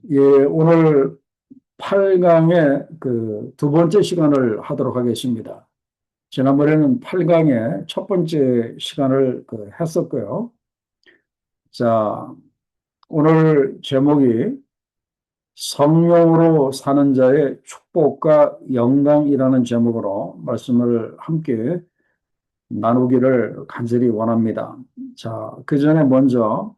예, 오늘 8강의 그 두 번째 시간을 하도록 하겠습니다. 지난번에는 8강의 첫 번째 시간을 했었고요. 자, 오늘 제목이 성령으로 사는 자의 축복과 영광이라는 제목으로 말씀을 함께 나누기를 간절히 원합니다. 자, 그 전에 먼저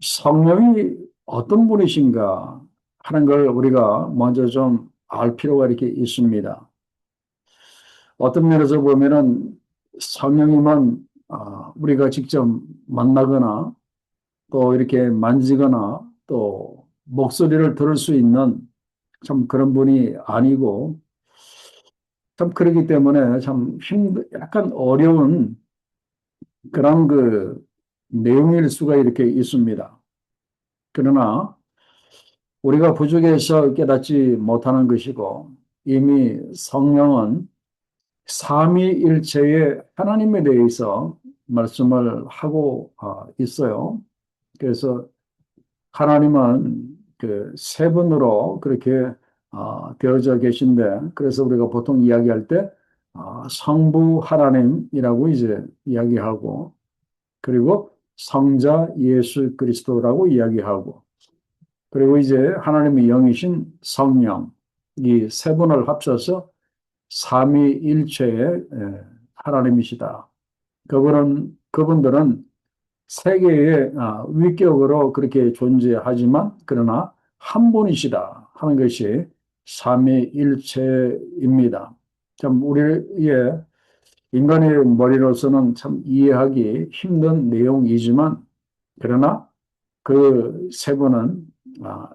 성령이 어떤 분이신가 하는 걸 우리가 먼저 좀 알 필요가 이렇게 있습니다. 어떤 면에서 보면은 성령님은 우리가 직접 만나거나 또 이렇게 만지거나 또 목소리를 들을 수 있는 참 그런 분이 아니고 참 그렇기 때문에 참 약간 어려운 그런 내용일 수가 이렇게 있습니다. 그러나 우리가 부족해서 깨닫지 못하는 것이고 이미 성령은 삼위일체의 하나님에 대해서 말씀을 하고 있어요. 그래서 하나님은 그 세 분으로 그렇게 되어져 계신데 그래서 우리가 보통 이야기할 때 성부 하나님이라고 이제 이야기하고 그리고 성자 예수 그리스도라고 이야기하고 그리고 이제 하나님의 영이신 성령 이 세 분을 합쳐서 삼위일체의 하나님이시다. 그분들은 세계의 위격으로 그렇게 존재하지만 그러나 한 분이시다 하는 것이 삼위일체입니다. 참 우리의 인간의 머리로서는 참 이해하기 힘든 내용이지만 그러나 그 세 분은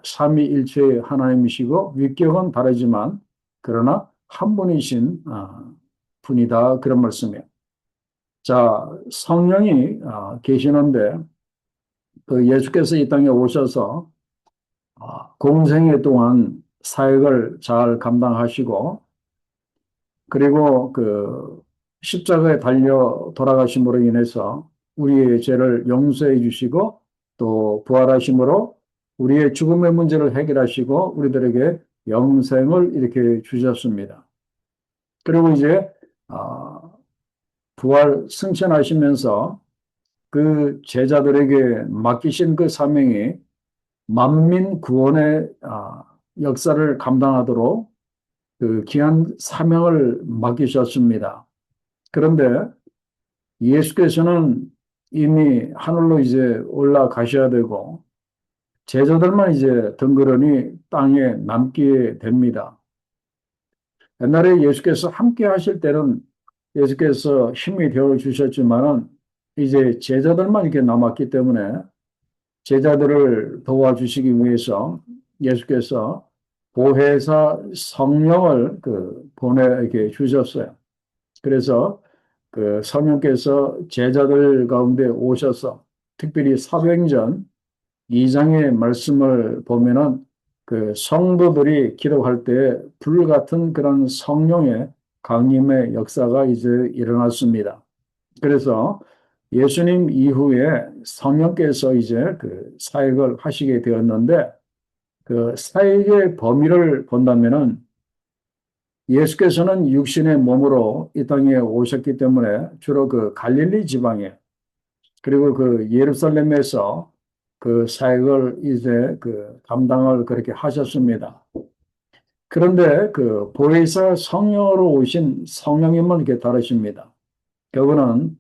삼위일체의 하나님이시고 위격은 다르지만 그러나 한 분이신 분이다 그런 말씀이에요. 자, 성령이 계시는데 그 예수께서 이 땅에 오셔서 공생애 동안 사역을 잘 감당하시고 그리고 그 십자가에 달려 돌아가심으로 인해서 우리의 죄를 용서해 주시고 또 부활하심으로 우리의 죽음의 문제를 해결하시고 우리들에게 영생을 이렇게 주셨습니다. 그리고 이제 아, 부활 승천하시면서 그 제자들에게 맡기신 그 사명이 만민 구원의 역사를 감당하도록 그 귀한 사명을 맡기셨습니다. 그런데 예수께서는 이미 하늘로 이제 올라가셔야 되고 제자들만 이제 덩그러니 땅에 남게 됩니다. 옛날에 예수께서 함께 하실 때는 예수께서 힘이 되어 주셨지만은 이제 제자들만 이렇게 남았기 때문에 제자들을 도와주시기 위해서 예수께서 보혜사 성령을 보내 이렇게 주셨어요. 그래서 그 성령께서 제자들 가운데 오셔서 특별히 사도행전 2장의 말씀을 보면은 그 성도들이 기도할 때 불같은 그런 성령의 강림의 역사가 이제 일어났습니다. 그래서 예수님 이후에 성령께서 이제 그 사역을 하시게 되었는데 그 사역의 범위를 본다면은 예수께서는 육신의 몸으로 이 땅에 오셨기 때문에 주로 그 갈릴리 지방에 그리고 그 예루살렘에서 그 사역을 이제 그 감당을 그렇게 하셨습니다. 그런데 그 보혜사 성령으로 오신 성령님은 이렇게 다르십니다. 그분은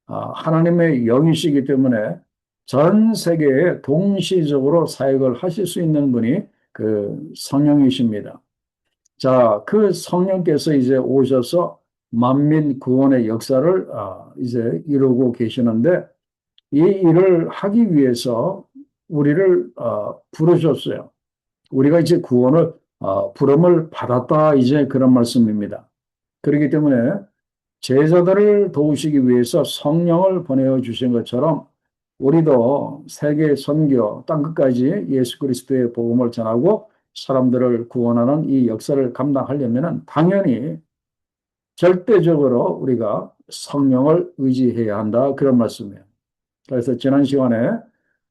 하나님의 영이시기 때문에 전 세계에 동시적으로 사역을 하실 수 있는 분이 그 성령이십니다. 자, 그 성령께서 이제 오셔서 만민 구원의 역사를 이제 이루고 계시는데 이 일을 하기 위해서 우리를 부르셨어요. 우리가 이제 구원을 부름을 받았다 이제 그런 말씀입니다. 그렇기 때문에 제자들을 도우시기 위해서 성령을 보내어 주신 것처럼 우리도 세계 선교 땅끝까지 예수 그리스도의 복음을 전하고 사람들을 구원하는 이 역사를 감당하려면 당연히 절대적으로 우리가 성령을 의지해야 한다 그런 말씀이에요. 그래서 지난 시간에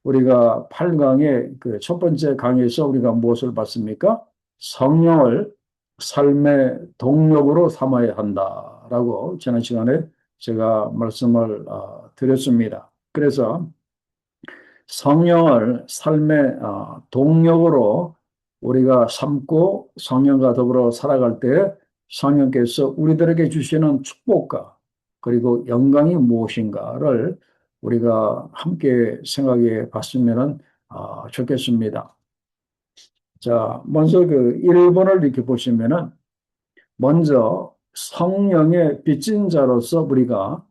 우리가 8강의 그 첫 번째 강의에서 우리가 무엇을 봤습니까? 성령을 삶의 동력으로 삼아야 한다라고 지난 시간에 제가 말씀을 드렸습니다. 그래서 성령을 삶의 동력으로 우리가 삼고 성령과 더불어 살아갈 때 성령께서 우리들에게 주시는 축복과 그리고 영광이 무엇인가를 우리가 함께 생각해 봤으면 좋겠습니다. 자, 먼저 그 1번을 이렇게 보시면은 먼저 성령의 빚진 자로서 우리가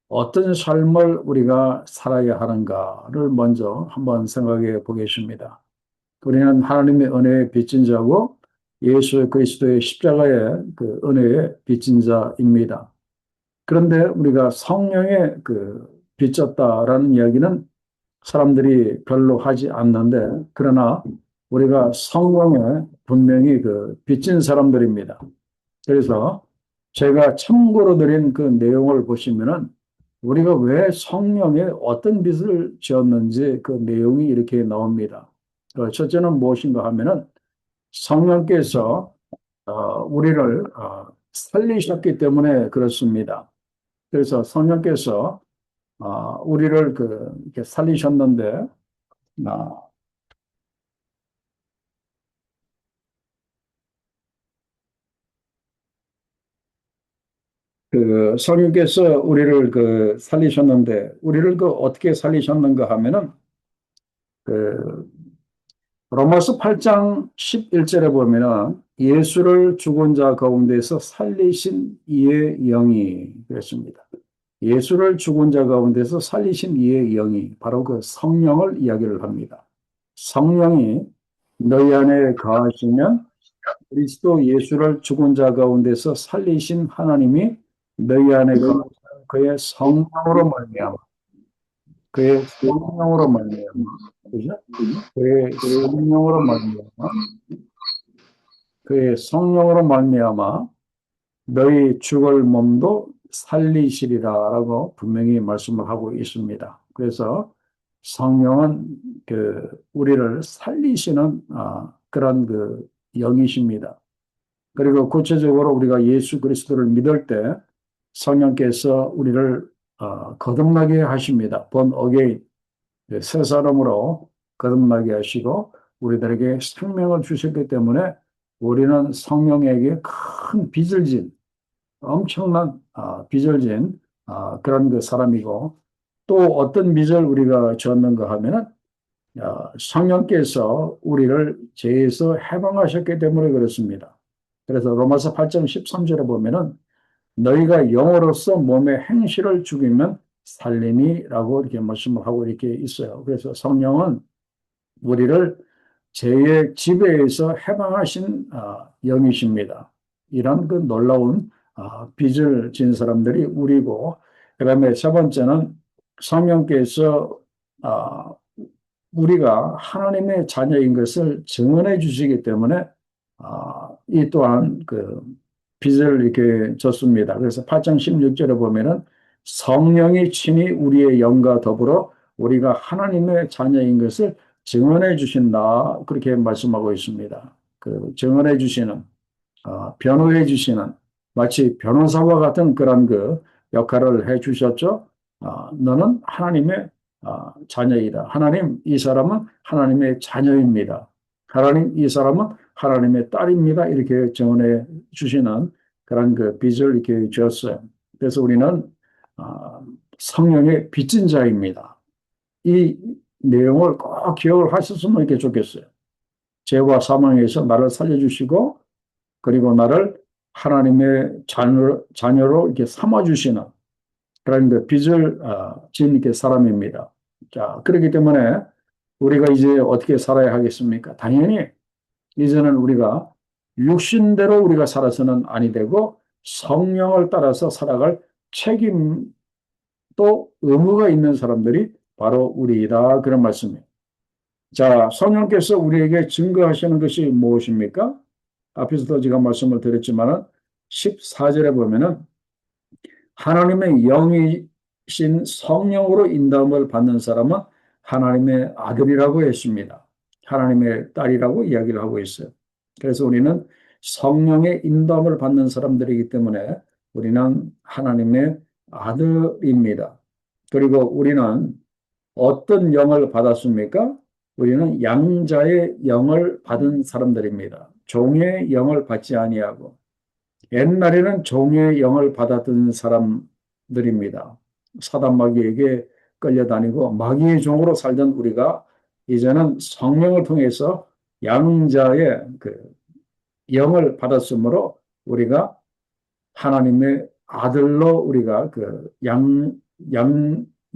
어떤 삶을 우리가 살아야 하는가를 먼저 한번 생각해 보겠습니다. 우리는 하나님의 은혜의 빚진 자고 예수 그리스도의 십자가의 그 은혜의 빚진 자입니다. 그런데 우리가 성령의 그 빚졌다라는 이야기는 사람들이 별로 하지 않는데, 그러나 우리가 성령에 분명히 그 빚진 사람들입니다. 그래서 제가 참고로 드린 그 내용을 보시면은 우리가 왜 성령에 어떤 빚을 지었는지 그 내용이 이렇게 나옵니다. 첫째는 무엇인가 하면은 성령께서 우리를 살리셨기 때문에 그렇습니다. 그래서 성령께서 우리를 이렇게 살리셨는데, 아, 그 성령께서 우리를 살리셨는데, 우리를 어떻게 살리셨는가 하면은 그 로마서 8장 11절에 보면은 예수를 죽은 자 가운데서 살리신 이의 영이 그랬습니다. 예수를 죽은 자 가운데서 살리신 이의 영이 바로 그 성령을 이야기를 합니다. 성령이 너희 안에 거하시면 그리스도 예수를 죽은 자 가운데서 살리신 하나님이 너희 안에 거하시면 그의 성령으로 말미암아 그의 성령으로 말미암아 그죠? 그의 성령으로 말미암아 그의 성령으로 말미암아 너희 죽을 몸도 살리시리라라고 분명히 말씀을 하고 있습니다. 그래서 성령은 우리를 살리시는 그런 영이십니다. 그리고 구체적으로 우리가 예수 그리스도를 믿을 때 성령께서 우리를 거듭나게 하십니다. born again, 새 사람으로 거듭나게 하시고 우리들에게 생명을 주셨기 때문에 우리는 성령에게 큰 빚을 진 엄청난 빚을 진 그런 사람이고, 또 어떤 빚을 우리가 졌는가 하면은 성령께서 우리를 죄에서 해방하셨기 때문에 그렇습니다. 그래서 로마서 8장 13절에 보면은 너희가 영으로서 몸의 행실을 죽이면 살리니라고 이렇게 말씀을 하고 이렇게 있어요. 그래서 성령은 우리를 죄의 지배에서 해방하신 영이십니다. 이런 놀라운 빚을 진 사람들이 우리고, 그다음에 세 번째는 성령께서 아, 우리가 하나님의 자녀인 것을 증언해 주시기 때문에 이 또한 빚을 이렇게 졌습니다. 그래서 8장 16절에 보면은 성령이 친히 우리의 영과 더불어 우리가 하나님의 자녀인 것을 증언해 주신다. 그렇게 말씀하고 있습니다. 증언해 주시는, 변호해 주시는, 마치 변호사와 같은 그런 역할을 해 주셨죠. 너는 하나님의 자녀이다. 하나님, 이 사람은 하나님의 자녀입니다. 하나님, 이 사람은 하나님의 딸입니다. 이렇게 증언해 주시는 그런 빚을 이렇게 주었어요. 그래서 우리는 성령의 빚진 자입니다. 이 내용을 꼭 기억을 하셨으면 이렇게 좋겠어요. 죄와 사망에서 나를 살려주시고, 그리고 나를 하나님의 자녀로 이렇게 삼아주시는 그런 빚을 진 이렇게 사람입니다. 자, 그렇기 때문에 우리가 이제 어떻게 살아야 하겠습니까? 당연히 이제는 우리가 육신대로 우리가 살아서는 아니 되고 성령을 따라서 살아갈 책임도 의무가 있는 사람들이 바로 우리이다. 그런 말씀이에요. 자, 성령께서 우리에게 증거하시는 것이 무엇입니까? 앞에서도 제가 말씀을 드렸지만은 14절에 보면은 하나님의 영이신 성령으로 인도함을 받는 사람은 하나님의 아들이라고 했습니다. 하나님의 딸이라고 이야기를 하고 있어요. 그래서 우리는 성령의 인도함을 받는 사람들이기 때문에 우리는 하나님의 아들입니다. 그리고 우리는 어떤 영을 받았습니까? 우리는 양자의 영을 받은 사람들입니다. 종의 영을 받지 아니하고 옛날에는 종의 영을 받았던 사람들입니다. 사단 마귀에게 끌려다니고 마귀의 종으로 살던 우리가 이제는 성령을 통해서 양자의 그 영을 받았으므로 우리가 하나님의 아들로 우리가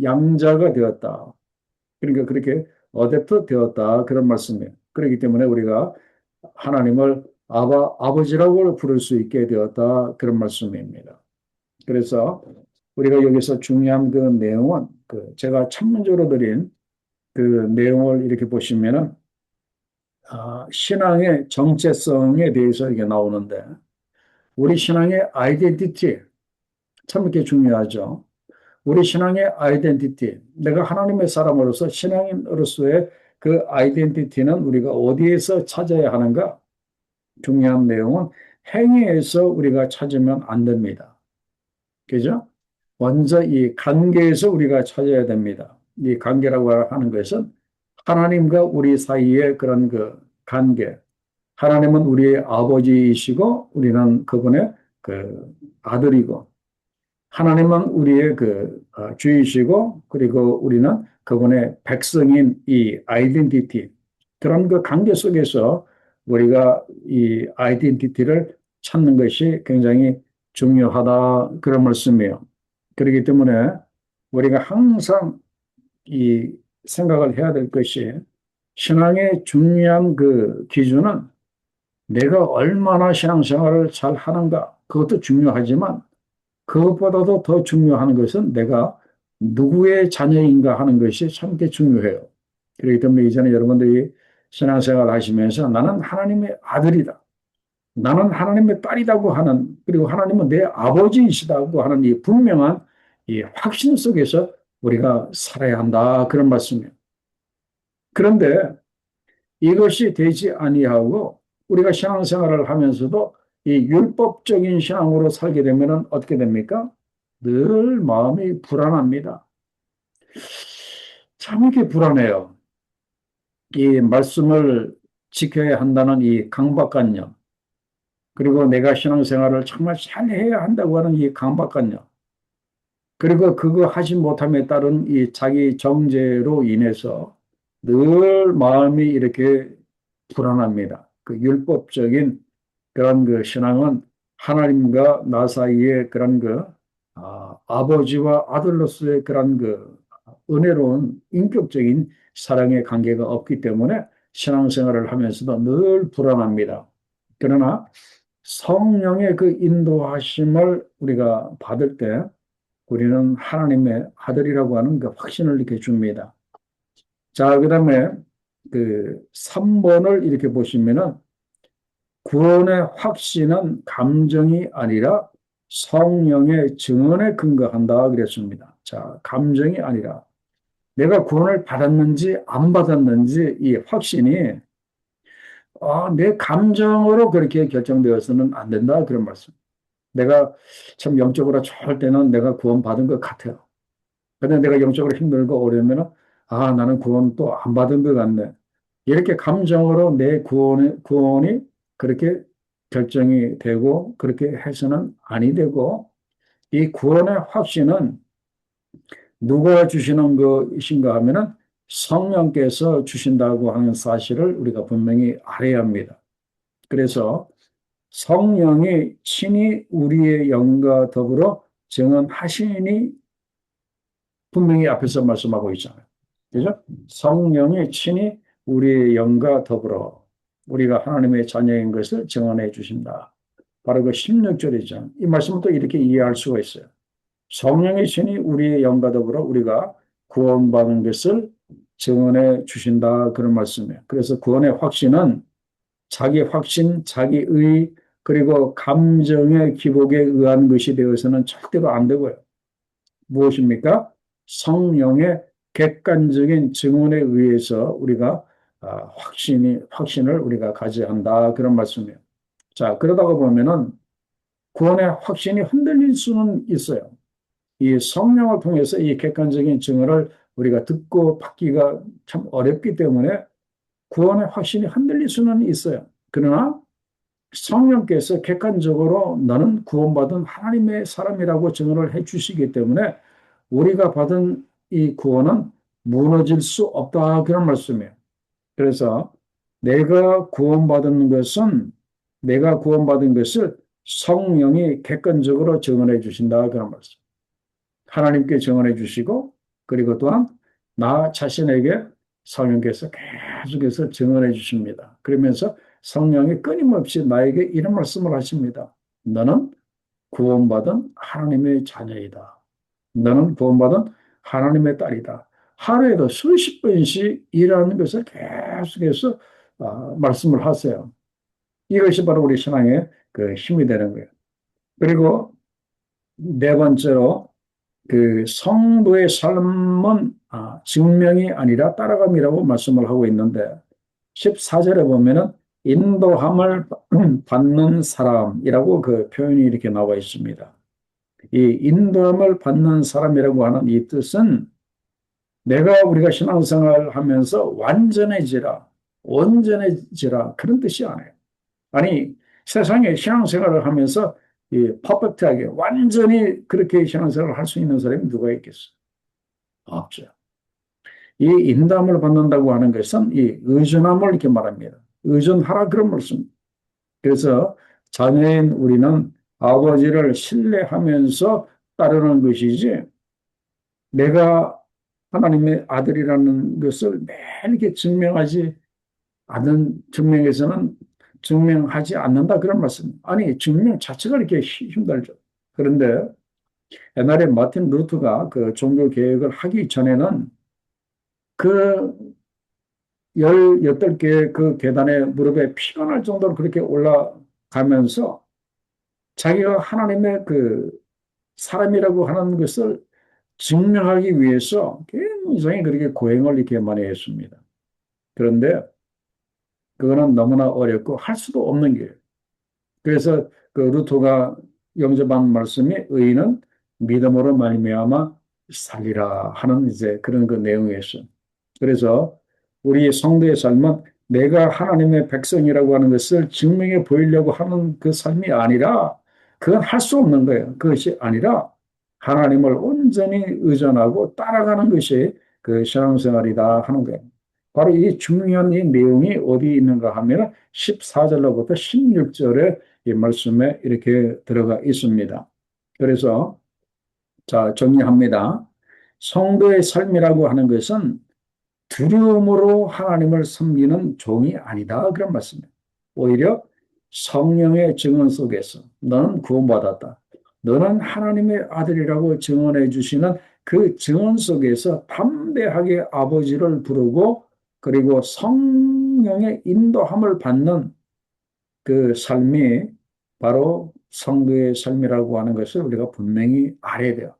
양자가 되었다. 그러니까 그렇게 어댑트 되었다. 그런 말씀이에요. 그렇기 때문에 우리가 하나님을 아버지라고 부를 수 있게 되었다. 그런 말씀입니다. 그래서 우리가 여기서 중요한 그 내용은 제가 천문적으로 드린 그 내용을 이렇게 보시면은 신앙의 정체성에 대해서 이게 나오는데 우리 신앙의 아이덴티티 참 이렇게 중요하죠. 우리 신앙의 아이덴티티, 내가 하나님의 사람으로서 신앙인으로서의 그 아이덴티티는 우리가 어디에서 찾아야 하는가? 중요한 내용은 행위에서 우리가 찾으면 안 됩니다. 그죠? 먼저 이 관계에서 우리가 찾아야 됩니다. 이 관계라고 하는 것은 하나님과 우리 사이의 그런 그 관계. 하나님은 우리의 아버지이시고 우리는 그분의 그 아들이고 하나님은 우리의 주이시고 그리고 우리는 그분의 백성인 이 아이덴티티 그런 그 관계 속에서 우리가 이 아이덴티티를 찾는 것이 굉장히 중요하다 그런 말씀이에요. 그렇기 때문에 우리가 항상 이 생각을 해야 될 것이 신앙의 중요한 그 기준은 내가 얼마나 신앙생활을 잘 하는가 그것도 중요하지만 그것보다도 더 중요한 것은 내가 누구의 자녀인가 하는 것이 참 중요해요. 그렇기 때문에 이전에 여러분들이 신앙생활 하시면서 나는 하나님의 아들이다. 나는 하나님의 딸이라고 하는 그리고 하나님은 내 아버지이시다고 하는 이 분명한 이 확신 속에서 우리가 살아야 한다. 그런 말씀이에요. 그런데 이것이 되지 아니하고 우리가 신앙생활을 하면서도 이 율법적인 신앙으로 살게 되면 어떻게 됩니까? 늘 마음이 불안합니다. 참 이렇게 불안해요. 이 말씀을 지켜야 한다는 이 강박관념, 그리고 내가 신앙생활을 정말 잘해야 한다고 하는 이 강박관념, 그리고 그거 하지 못함에 따른 이 자기 정죄로 인해서 늘 마음이 이렇게 불안합니다. 그 율법적인 그런 그 신앙은 하나님과 나 사이의 그런 아버지와 아들로서의 그런 은혜로운 인격적인 사랑의 관계가 없기 때문에 신앙생활을 하면서도 늘 불안합니다. 그러나 성령의 그 인도하심을 우리가 받을 때 우리는 하나님의 아들이라고 하는 그 확신을 이렇게 줍니다. 자, 그다음에 그 3번을 이렇게 보시면은 구원의 확신은 감정이 아니라 성령의 증언에 근거한다 그랬습니다. 자, 감정이 아니라 내가 구원을 받았는지 안 받았는지 이 확신이 내 감정으로 그렇게 결정되어서는 안 된다 그런 말씀. 내가 참 영적으로 좋을 때는 내가 구원받은 것 같아요. 근데 내가 영적으로 힘들고 어려우면 나는 구원 또 안 받은 것 같네. 이렇게 감정으로 내 구원이 그렇게 결정이 되고 그렇게 해서는 아니 되고 이 구원의 확신은 누가 주시는 것인가 하면은 성령께서 주신다고 하는 사실을 우리가 분명히 알아야 합니다. 그래서 성령이 친히 우리의 영과 더불어 증언하시니 분명히 앞에서 말씀하고 있잖아요. 그죠? 성령이 친히 우리의 영과 더불어 우리가 하나님의 자녀인 것을 증언해 주신다. 바로 그 16절이죠. 이 말씀을 또 이렇게 이해할 수가 있어요. 성령이 친히 우리의 영과 더불어 우리가 구원받은 것을 증언해 주신다. 그런 말씀이에요. 그래서 구원의 확신은 자기 확신, 자기 의, 그리고 감정의 기복에 의한 것이 되어서는 절대로 안 되고요. 무엇입니까? 성령의 객관적인 증언에 의해서 우리가 확신을 우리가 가져야 한다. 그런 말씀이에요. 자, 그러다가 보면은 구원의 확신이 흔들릴 수는 있어요. 이 성령을 통해서 이 객관적인 증언을 우리가 듣고 받기가 참 어렵기 때문에 구원의 확신이 흔들릴 수는 있어요. 그러나 성령께서 객관적으로 너는 구원받은 하나님의 사람이라고 증언을 해 주시기 때문에 우리가 받은 이 구원은 무너질 수 없다. 그런 말씀이에요. 그래서 내가 구원받은 것을 성령이 객관적으로 증언해 주신다. 그런 말씀. 하나님께 증언해 주시고 그리고 또한 나 자신에게 성령께서 계속해서 증언해 주십니다. 그러면서 성령이 끊임없이 나에게 이런 말씀을 하십니다. 너는 구원받은 하나님의 자녀이다. 너는 구원받은 하나님의 딸이다. 하루에도 수십 번씩 일하는 것을 계속해서 말씀을 하세요. 이것이 바로 우리 신앙의 그 힘이 되는 거예요. 그리고 네 번째로 그 성도의 삶은 증명이 아니라 따라감이라고 말씀을 하고 있는데 14절에 보면은 인도함을 받는 사람이라고 그 표현이 이렇게 나와 있습니다. 이 인도함을 받는 사람이라고 하는 이 뜻은 우리가 신앙생활을 하면서 완전해지라, 온전해지라 그런 뜻이 아니에요. 아니 세상에 신앙생활을 하면서 이 퍼펙트하게 완전히 그렇게 신앙생활을 할 수 있는 사람이 누가 있겠어요? 없죠. 이 인도함을 받는다고 하는 것은 이 의존함을 이렇게 말합니다. 의존하라 그런 말씀. 그래서 자녀인 우리는 아버지를 신뢰하면서 따르는 것이지 내가 하나님의 아들이라는 것을 매일 이렇게 증명해서는 증명하지 않는다 그런 말씀. 아니 증명 자체가 이렇게 힘들죠. 그런데 옛날에 마틴 루터가 그 종교 개혁을 하기 전에는 그 18개의 그 계단의 무릎에 피가 날 정도로 그렇게 올라가면서 자기가 하나님의 그 사람이라고 하는 것을 증명하기 위해서 굉장히 그렇게 고행을 이렇게 많이 했습니다. 그런데 그거는 너무나 어렵고 할 수도 없는 길이에요. 그래서 그 루터가 영접한 말씀이 의인은 믿음으로 말미암아 살리라 하는 이제 그런 그 내용이었어요. 그래서 우리 성도의 삶은 내가 하나님의 백성이라고 하는 것을 증명해 보이려고 하는 그 삶이 아니라 그건 할 수 없는 거예요. 그것이 아니라 하나님을 온전히 의존하고 따라가는 것이 그 신앙생활이다 하는 거예요. 바로 이 중요한 이 내용이 어디 있는가 하면 14절로부터 16절에 이 말씀에 이렇게 들어가 있습니다. 그래서 자 정리합니다. 성도의 삶이라고 하는 것은 두려움으로 하나님을 섬기는 종이 아니다. 그런 말씀이에요. 오히려 성령의 증언 속에서 너는 구원받았다. 너는 하나님의 아들이라고 증언해 주시는 그 증언 속에서 담대하게 아버지를 부르고 그리고 성령의 인도함을 받는 그 삶이 바로 성도의 삶이라고 하는 것을 우리가 분명히 알아야 돼요.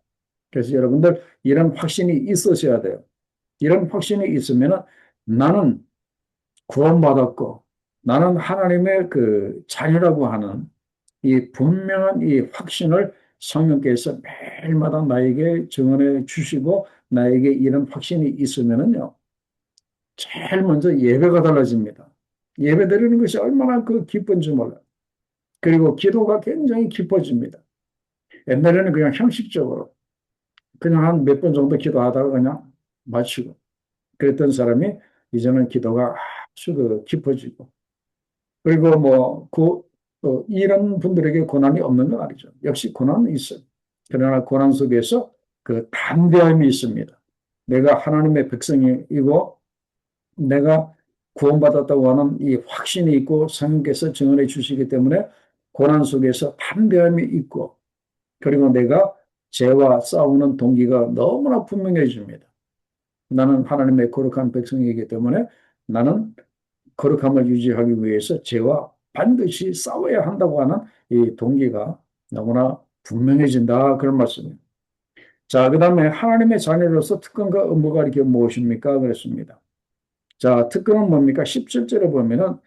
그래서 여러분들 이런 확신이 있으셔야 돼요. 이런 확신이 있으면 나는 구원받았고 나는 하나님의 그 자녀라고 하는 이 분명한 이 확신을 성령께서 매일마다 나에게 증언해 주시고 나에게 이런 확신이 있으면은요, 제일 먼저 예배가 달라집니다. 예배 드리는 것이 얼마나 그 기쁜지 몰라요. 그리고 기도가 굉장히 깊어집니다. 옛날에는 그냥 형식적으로 그냥 한 몇 번 정도 기도하다가 그냥 마치고 그랬던 사람이 이제는 기도가 아주 그 깊어지고 그리고 이런 분들에게 고난이 없는 건 아니죠. 역시 고난은 있어요. 그러나 고난 속에서 그 담대함이 있습니다. 내가 하나님의 백성이고 내가 구원받았다고 하는 이 확신이 있고 성령께서 증언해 주시기 때문에 고난 속에서 담대함이 있고 그리고 내가 죄와 싸우는 동기가 너무나 분명해집니다. 나는 하나님의 거룩한 백성이기 때문에 나는 거룩함을 유지하기 위해서 죄와 반드시 싸워야 한다고 하는 이 동기가 너무나 분명해진다. 그런 말씀이에요. 자, 그 다음에 하나님의 자녀로서 특권과 의무가 이렇게 무엇입니까? 그랬습니다. 자, 특권은 뭡니까? 17절에 보면은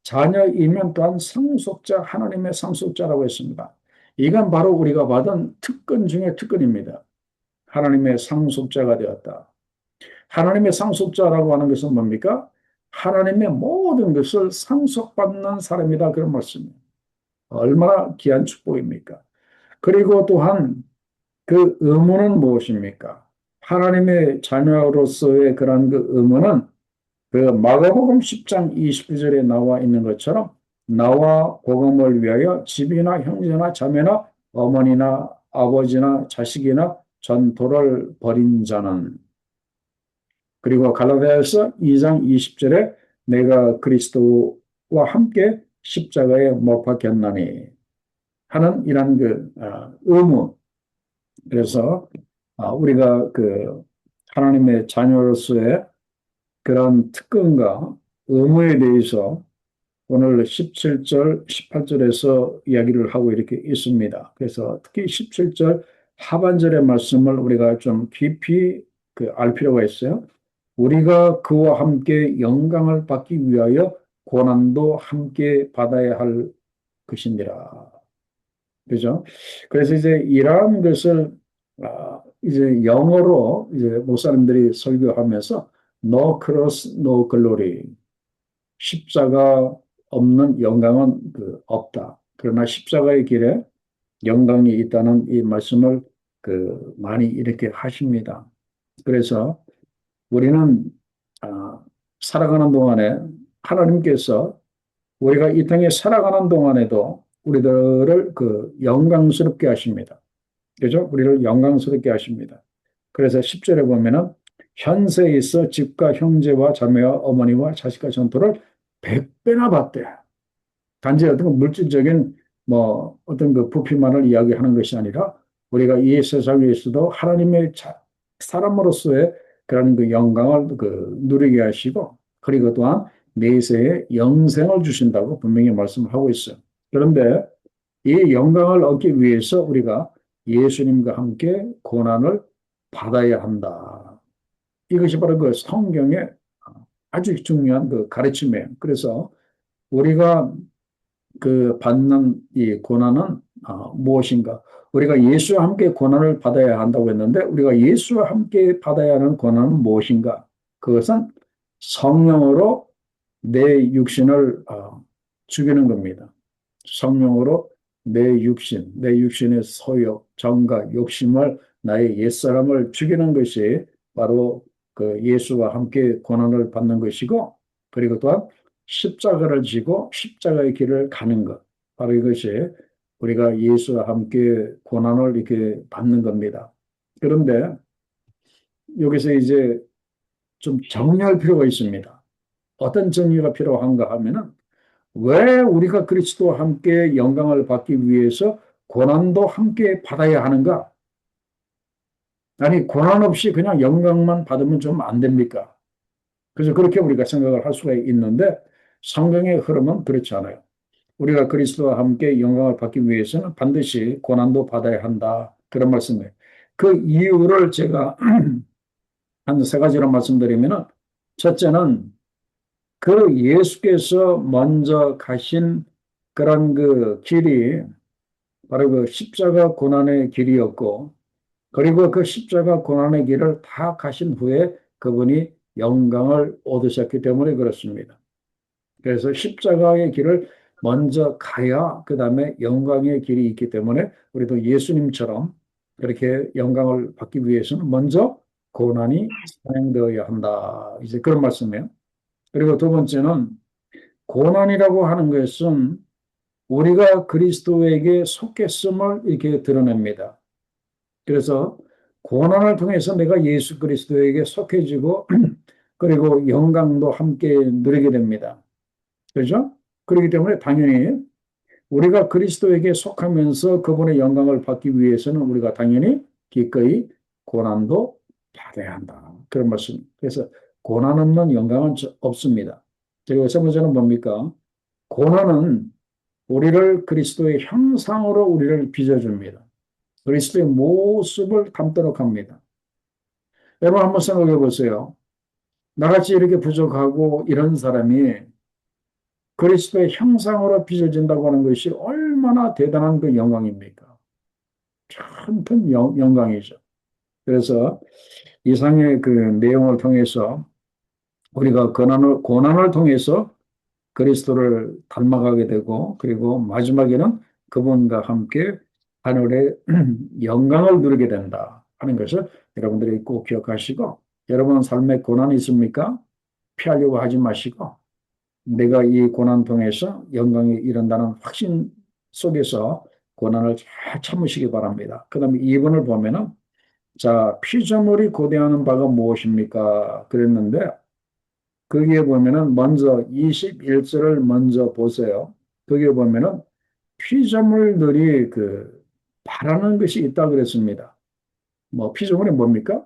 자녀이면 또한 상속자, 하나님의 상속자라고 했습니다. 이건 바로 우리가 받은 특권 중에 특권입니다. 하나님의 상속자가 되었다. 하나님의 상속자라고 하는 것은 뭡니까? 하나님의 모든 것을 상속받는 사람이다. 그런 말씀입니다. 얼마나 귀한 축복입니까? 그리고 또한 그 의무는 무엇입니까? 하나님의 자녀로서의 그런 그 의무는 그 마가복음 10장 29절에 나와 있는 것처럼 나와 복음을 위하여 집이나 형제나 자매나 어머니나 아버지나 자식이나 전토를 벌인 자는 그리고 갈라디아서 2장 20절에 내가 그리스도와 함께 십자가에 못 박혔나니 하는 이런 그 의무. 그래서 우리가 그 하나님의 자녀로서의 그런 특권과 의무에 대해서 오늘 17절, 18절에서 이야기를 하고 이렇게 있습니다. 그래서 특히 17절 하반절의 말씀을 우리가 좀 깊이 알 필요가 있어요. 우리가 그와 함께 영광을 받기 위하여 고난도 함께 받아야 할 것이니라. 그죠? 그래서 이제 이러한 것을 이제 영어로 이제 목사님들이 설교하면서 No cross, no glory. 십자가 없는 영광은 없다. 그러나 십자가의 길에 영광이 있다는 이 말씀을 많이 이렇게 하십니다. 그래서 우리는 살아가는 동안에 하나님께서 우리가 이 땅에 살아가는 동안에도 우리들을 영광스럽게 하십니다. 그죠? 우리를 영광스럽게 하십니다. 그래서 10절에 보면은 현세에 있어 집과 형제와 자매와 어머니와 자식과 전토를 100배나 받되 단지 어떤 물질적인 뭐 어떤 그 부피만을 이야기하는 것이 아니라 우리가 이 세상에서도 하나님의 사람으로서의 그런 그 영광을 누리게 하시고 그리고 또한 내세에 영생을 주신다고 분명히 말씀을 하고 있어요. 그런데 이 영광을 얻기 위해서 우리가 예수님과 함께 고난을 받아야 한다. 이것이 바로 그 성경의 아주 중요한 그 가르침이에요. 그래서 우리가 받는 이 고난은 무엇인가? 우리가 예수와 함께 고난을 받아야 한다고 했는데 우리가 예수와 함께 받아야 하는 고난은 무엇인가? 그것은 성령으로 내 육신을 죽이는 겁니다. 성령으로 내 육신의 소욕, 정과 욕심을 나의 옛사람을 죽이는 것이 바로 그 예수와 함께 고난을 받는 것이고 그리고 또한 십자가를 지고 십자가의 길을 가는 것. 바로 이것이 우리가 예수와 함께 고난을 이렇게 받는 겁니다. 그런데 여기서 이제 좀 정리할 필요가 있습니다. 어떤 정리가 필요한가 하면은 왜 우리가 그리스도와 함께 영광을 받기 위해서 고난도 함께 받아야 하는가? 아니, 고난 없이 그냥 영광만 받으면 좀 안 됩니까? 그래서 그렇게 우리가 생각을 할 수가 있는데 성경의 흐름은 그렇지 않아요. 우리가 그리스도와 함께 영광을 받기 위해서는 반드시 고난도 받아야 한다. 그런 말씀이에요. 그 이유를 제가 한 세 가지로 말씀드리면은 첫째는 그 예수께서 먼저 가신 그런 그 길이 바로 그 십자가 고난의 길이었고, 그리고 그 십자가 고난의 길을 다 가신 후에 그분이 영광을 얻으셨기 때문에 그렇습니다. 그래서 십자가의 길을 먼저 가야 그 다음에 영광의 길이 있기 때문에 우리도 예수님처럼 그렇게 영광을 받기 위해서는 먼저 고난이 선행되어야 한다. 이제 그런 말씀이에요. 그리고 두 번째는 고난이라고 하는 것은 우리가 그리스도에게 속했음을 이렇게 드러냅니다. 그래서 고난을 통해서 내가 예수 그리스도에게 속해지고 그리고 영광도 함께 누리게 됩니다. 그렇죠? 그렇기 때문에 당연히 우리가 그리스도에게 속하면서 그분의 영광을 받기 위해서는 우리가 당연히 기꺼이 고난도 받아야 한다. 그런 말씀. 그래서 고난 없는 영광은 없습니다. 그리고 세 번째는 뭡니까? 고난은 우리를 그리스도의 형상으로 우리를 빚어줍니다. 그리스도의 모습을 담도록 합니다. 여러분 한번 생각해 보세요. 나같이 이렇게 부족하고 이런 사람이 그리스도의 형상으로 빚어진다고 하는 것이 얼마나 대단한 그 영광입니까? 큰 영광이죠. 그래서 이상의 그 내용을 통해서 우리가 고난을 통해서 그리스도를 닮아가게 되고, 그리고 마지막에는 그분과 함께 하늘의 영광을 누리게 된다 하는 것을 여러분들이 꼭 기억하시고, 여러분 삶에 고난이 있습니까? 피하려고 하지 마시고, 내가 이 고난 통해서 영광에 이른다는 확신 속에서 고난을 잘 참으시기 바랍니다. 그 다음에 2번을 보면은, 자, 피조물이 고대하는 바가 무엇입니까? 그랬는데, 거기에 보면은 먼저 21절을 먼저 보세요. 거기에 보면은 피조물들이 바라는 것이 있다 그랬습니다. 뭐 피조물이 뭡니까?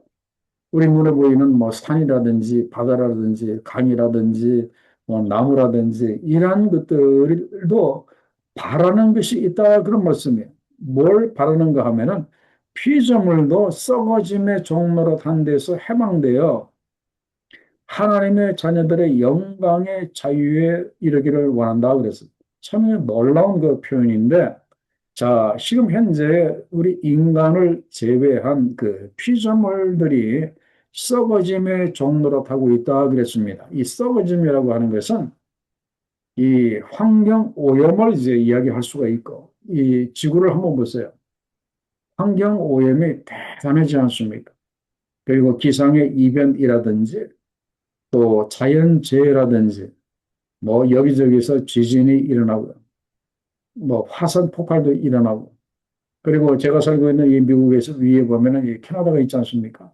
우리 눈에 보이는 뭐 산이라든지 바다라든지 강이라든지 뭐 나무라든지 이러한 것들도 바라는 것이 있다 그런 말씀이에요. 뭘 바라는가 하면은 피조물도 썩어짐의 종로로 단 데서 해방되어 하나님의 자녀들의 영광의 자유에 이르기를 원한다 그랬어요. 참 놀라운 그 표현인데, 자, 지금 현재 우리 인간을 제외한 그 피조물들이 썩어짐의 종로로 타고 있다 그랬습니다. 이 썩어짐이라고 하는 것은 이 환경 오염을 이제 이야기할 수가 있고, 이 지구를 한번 보세요. 환경 오염이 대단하지 않습니까? 그리고 기상의 이변이라든지 또 자연재해라든지 뭐 여기저기서 지진이 일어나고 뭐 화산 폭발도 일어나고 그리고 제가 살고 있는 이 미국에서 위에 보면은 이 캐나다가 있지 않습니까?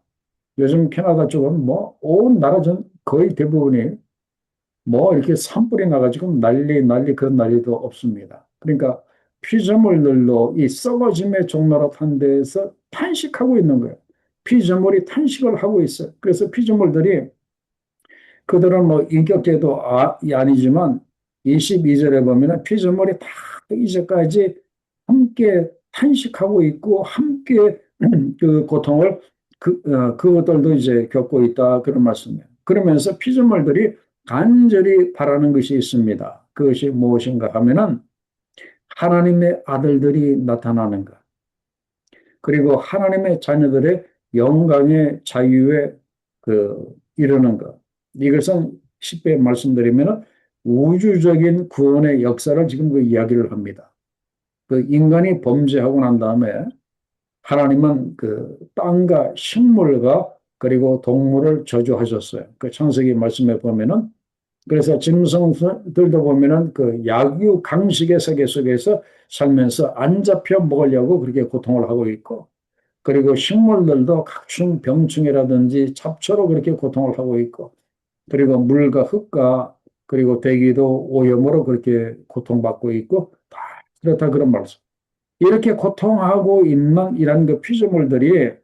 요즘 캐나다 쪽은 뭐 온 나라 전 거의 대부분이 뭐 이렇게 산불이 나가지고 난리 그런 난리도 없습니다. 그러니까 피조물들도 이 썩어짐의 종로로 탄 데에서 탄식하고 있는 거예요. 피조물이 탄식을 하고 있어요. 그래서 피조물들이 그들은 뭐 인격제도 아니지만 22절에 보면은 피조물이 다 이제까지 함께 탄식하고 있고 함께 그 고통을 그것들도 이제 겪고 있다 그런 말씀이에요. 그러면서 피조물들이 간절히 바라는 것이 있습니다. 그것이 무엇인가 하면은 하나님의 아들들이 나타나는 것. 그리고 하나님의 자녀들의 영광의 자유에 이르는 것. 이것은 쉽게 말씀드리면 우주적인 구원의 역사를 지금 그 이야기를 합니다. 그 인간이 범죄하고 난 다음에 하나님은 그 땅과 식물과 그리고 동물을 저주하셨어요. 그 창세기 말씀에 보면은 그래서 짐승들도 보면은 그 약유 강식의 세계 속에서 살면서 안 잡혀 먹으려고 그렇게 고통을 하고 있고 그리고 식물들도 각종 병충해라든지 잡초로 그렇게 고통을 하고 있고, 그리고 물과 흙과 그리고 대기도 오염으로 그렇게 고통받고 있고, 다 그렇다 그런 말씀. 이렇게 고통하고 있는 이런 그 피조물들이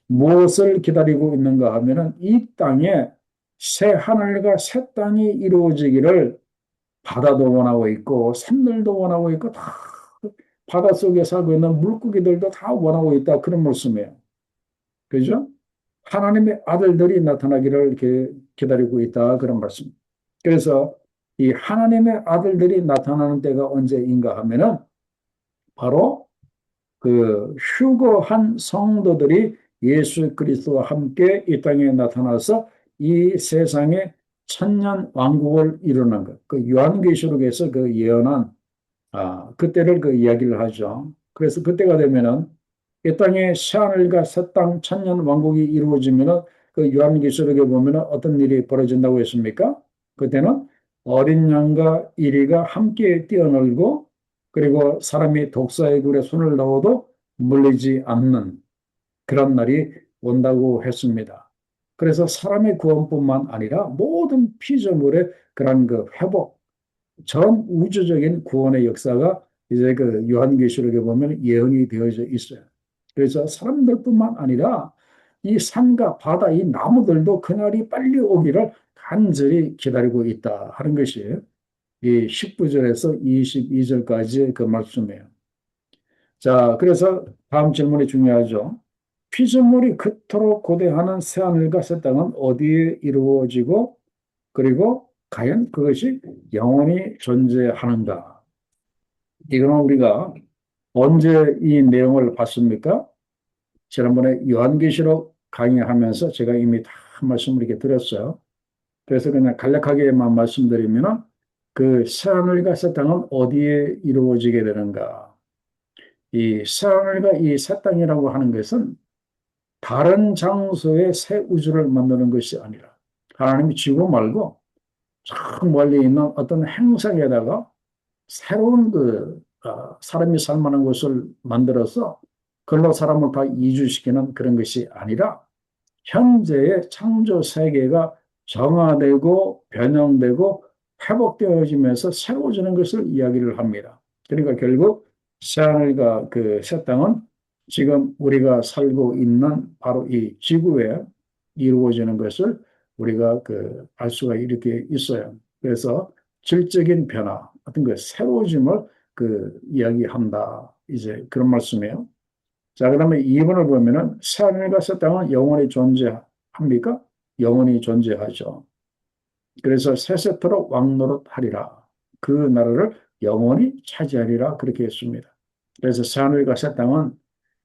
무엇을 기다리고 있는가 하면은 이 땅에 새 하늘과 새 땅이 이루어지기를 바다도 원하고 있고, 산들도 원하고 있고, 다 바닷속에 살고 있는 물고기들도 다 원하고 있다. 그런 말씀이에요. 그죠? 하나님의 아들들이 나타나기를 이렇게 기다리고 있다. 그런 말씀. 그래서 이 하나님의 아들들이 나타나는 때가 언제인가 하면은 바로 그 휴거한 성도들이 예수 그리스도와 함께 이 땅에 나타나서 이 세상에 천년 왕국을 이루는 것. 그 요한계시록에서 그 예언한 그때를 그 이야기를 하죠. 그래서 그때가 되면은 이 땅에 새하늘과 새 땅 천년 왕국이 이루어지면은 그 요한계시록에 보면은 어떤 일이 벌어진다고 했습니까? 그때는 어린 양과 이리가 함께 뛰어놀고 그리고 사람이 독사의 굴에 손을 넣어도 물리지 않는 그런 날이 온다고 했습니다. 그래서 사람의 구원뿐만 아니라 모든 피조물의 그런 그 회복, 전 우주적인 구원의 역사가 이제 그 요한계시록에 보면 예언이 되어져 있어요. 그래서 사람들뿐만 아니라 이 산과 바다, 이 나무들도 그날이 빨리 오기를 간절히 기다리고 있다 하는 것이 이 19절에서 22절까지의 그 말씀이에요. 자, 그래서 다음 질문이 중요하죠. 피조물이 그토록 고대하는 새하늘과 새 땅은 어디에 이루어지고 그리고 과연 그것이 영원히 존재하는가? 이거는 우리가 언제 이 내용을 봤습니까? 지난번에 요한계시록 강의하면서 제가 이미 다 말씀을 이렇게 드렸어요. 그래서 그냥 간략하게만 말씀드리면 그 새하늘과 새 땅은 어디에 이루어지게 되는가? 이 새하늘과 이 새 땅이라고 하는 것은 다른 장소의 새 우주를 만드는 것이 아니라 하나님이 지구 말고 저 멀리 있는 어떤 행성에다가 새로운 사람이 살 만한 곳을 만들어서 그걸로 사람을 다 이주시키는 그런 것이 아니라 현재의 창조 세계가 정화되고 변형되고 회복되어지면서 새로워지는 것을 이야기를 합니다. 그러니까 결국 새하늘과 그 새 땅은 지금 우리가 살고 있는 바로 이 지구에 이루어지는 것을 우리가 알 수가 이렇게 있어요. 그래서 질적인 변화, 어떤 그 새로워짐을 이야기한다. 이제 그런 말씀이에요. 자, 그다음에 2번을 보면은 새하늘과 새 땅은 영원히 존재합니까? 영원히 존재하죠. 그래서 세세토록 왕노릇하리라. 그 나라를 영원히 차지하리라 그렇게 했습니다. 그래서 새하늘과 새 땅은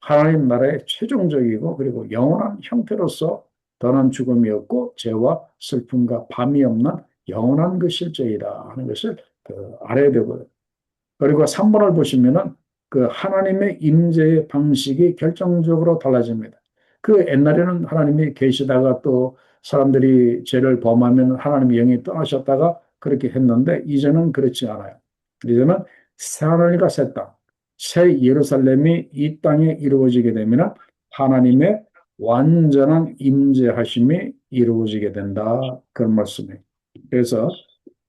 하나님 나라의 최종적이고 그리고 영원한 형태로서 더는 죽음이 없고 죄와 슬픔과 밤이 없는 영원한 그 실제이다 하는 것을 알아야 되고요. 그리고 3번을 보시면은 그 하나님의 임재의 방식이 결정적으로 달라집니다. 그 옛날에는 하나님이 계시다가 또 사람들이 죄를 범하면 하나님의 영이 떠나셨다가 그렇게 했는데 이제는 그렇지 않아요. 이제는 새 하늘과 새 땅, 새 예루살렘이 이 땅에 이루어지게 되면 하나님의 완전한 임재하심이 이루어지게 된다. 그런 말씀이에요. 그래서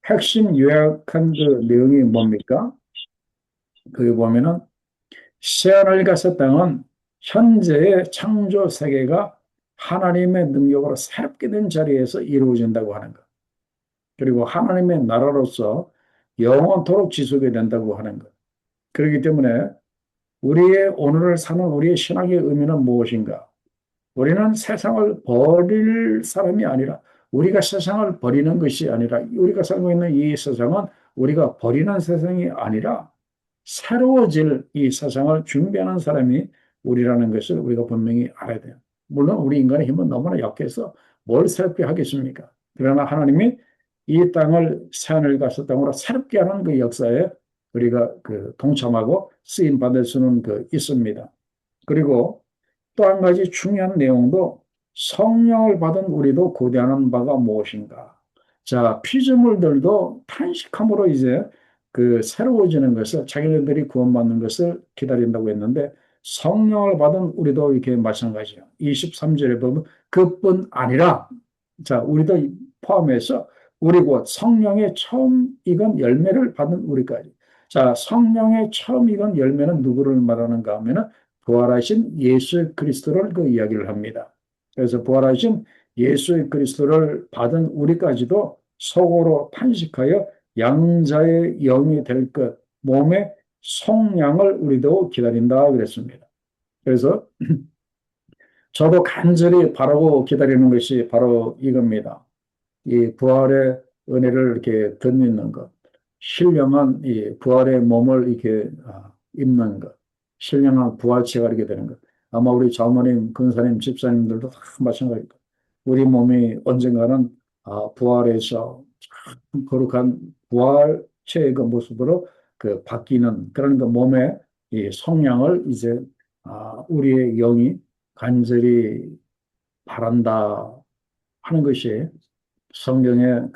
핵심 요약한 그 내용이 뭡니까? 거기 보면은 새하늘과 새 땅은 현재의 창조 세계가 하나님의 능력으로 새롭게 된 자리에서 이루어진다고 하는 것. 그리고 하나님의 나라로서 영원토록 지속이 된다고 하는 것. 그렇기 때문에 우리의 오늘을 사는 우리의 신앙의 의미는 무엇인가? 우리는 세상을 버릴 사람이 아니라 우리가 세상을 버리는 것이 아니라 우리가 살고 있는 이 세상은 우리가 버리는 세상이 아니라 새로워질 이 세상을 준비하는 사람이 우리라는 것을 우리가 분명히 알아야 돼요. 물론 우리 인간의 힘은 너무나 약해서 뭘 새롭게 하겠습니까? 그러나 하나님이 이 땅을 새하늘과 새 땅으로 새롭게 하는 그 역사에 우리가 동참하고 쓰임 받을 수는 있습니다. 그리고 또 한 가지 중요한 내용도 성령을 받은 우리도 고대하는 바가 무엇인가? 자, 피조물들도 탄식함으로 이제 새로워지는 것을 자기네들이 구원받는 것을 기다린다고 했는데 성령을 받은 우리도 이렇게 마찬가지예요. 23절에 보면 그뿐 아니라 자, 우리도 포함해서 우리 곧 성령의 처음 익은 열매를 받은 우리까지. 자, 성령의 처음 익은 열매는 누구를 말하는가 하면은 부활하신 예수 그리스도를 이야기를 합니다. 그래서 부활하신 예수 그리스도를 받은 우리까지도 속으로 탄식하여 양자의 영이 될 것, 몸의 속량을 우리도 기다린다 그랬습니다. 그래서 저도 간절히 바라고 기다리는 것이 바로 이겁니다. 이 부활의 은혜를 이렇게 덧입는 것, 신령한 이 부활의 몸을 이렇게 입는 것, 신령한 부활체가 이렇게 되는 것. 아마 우리 장모님, 근사님, 집사님들도 다 마찬가지일 거예요. 우리 몸이 언젠가는 부활해서 참 거룩한 부활체의 그 모습으로 바뀌는 그런 그 몸의 이 성량을 이제 우리의 영이 간절히 바란다 하는 것이 성경의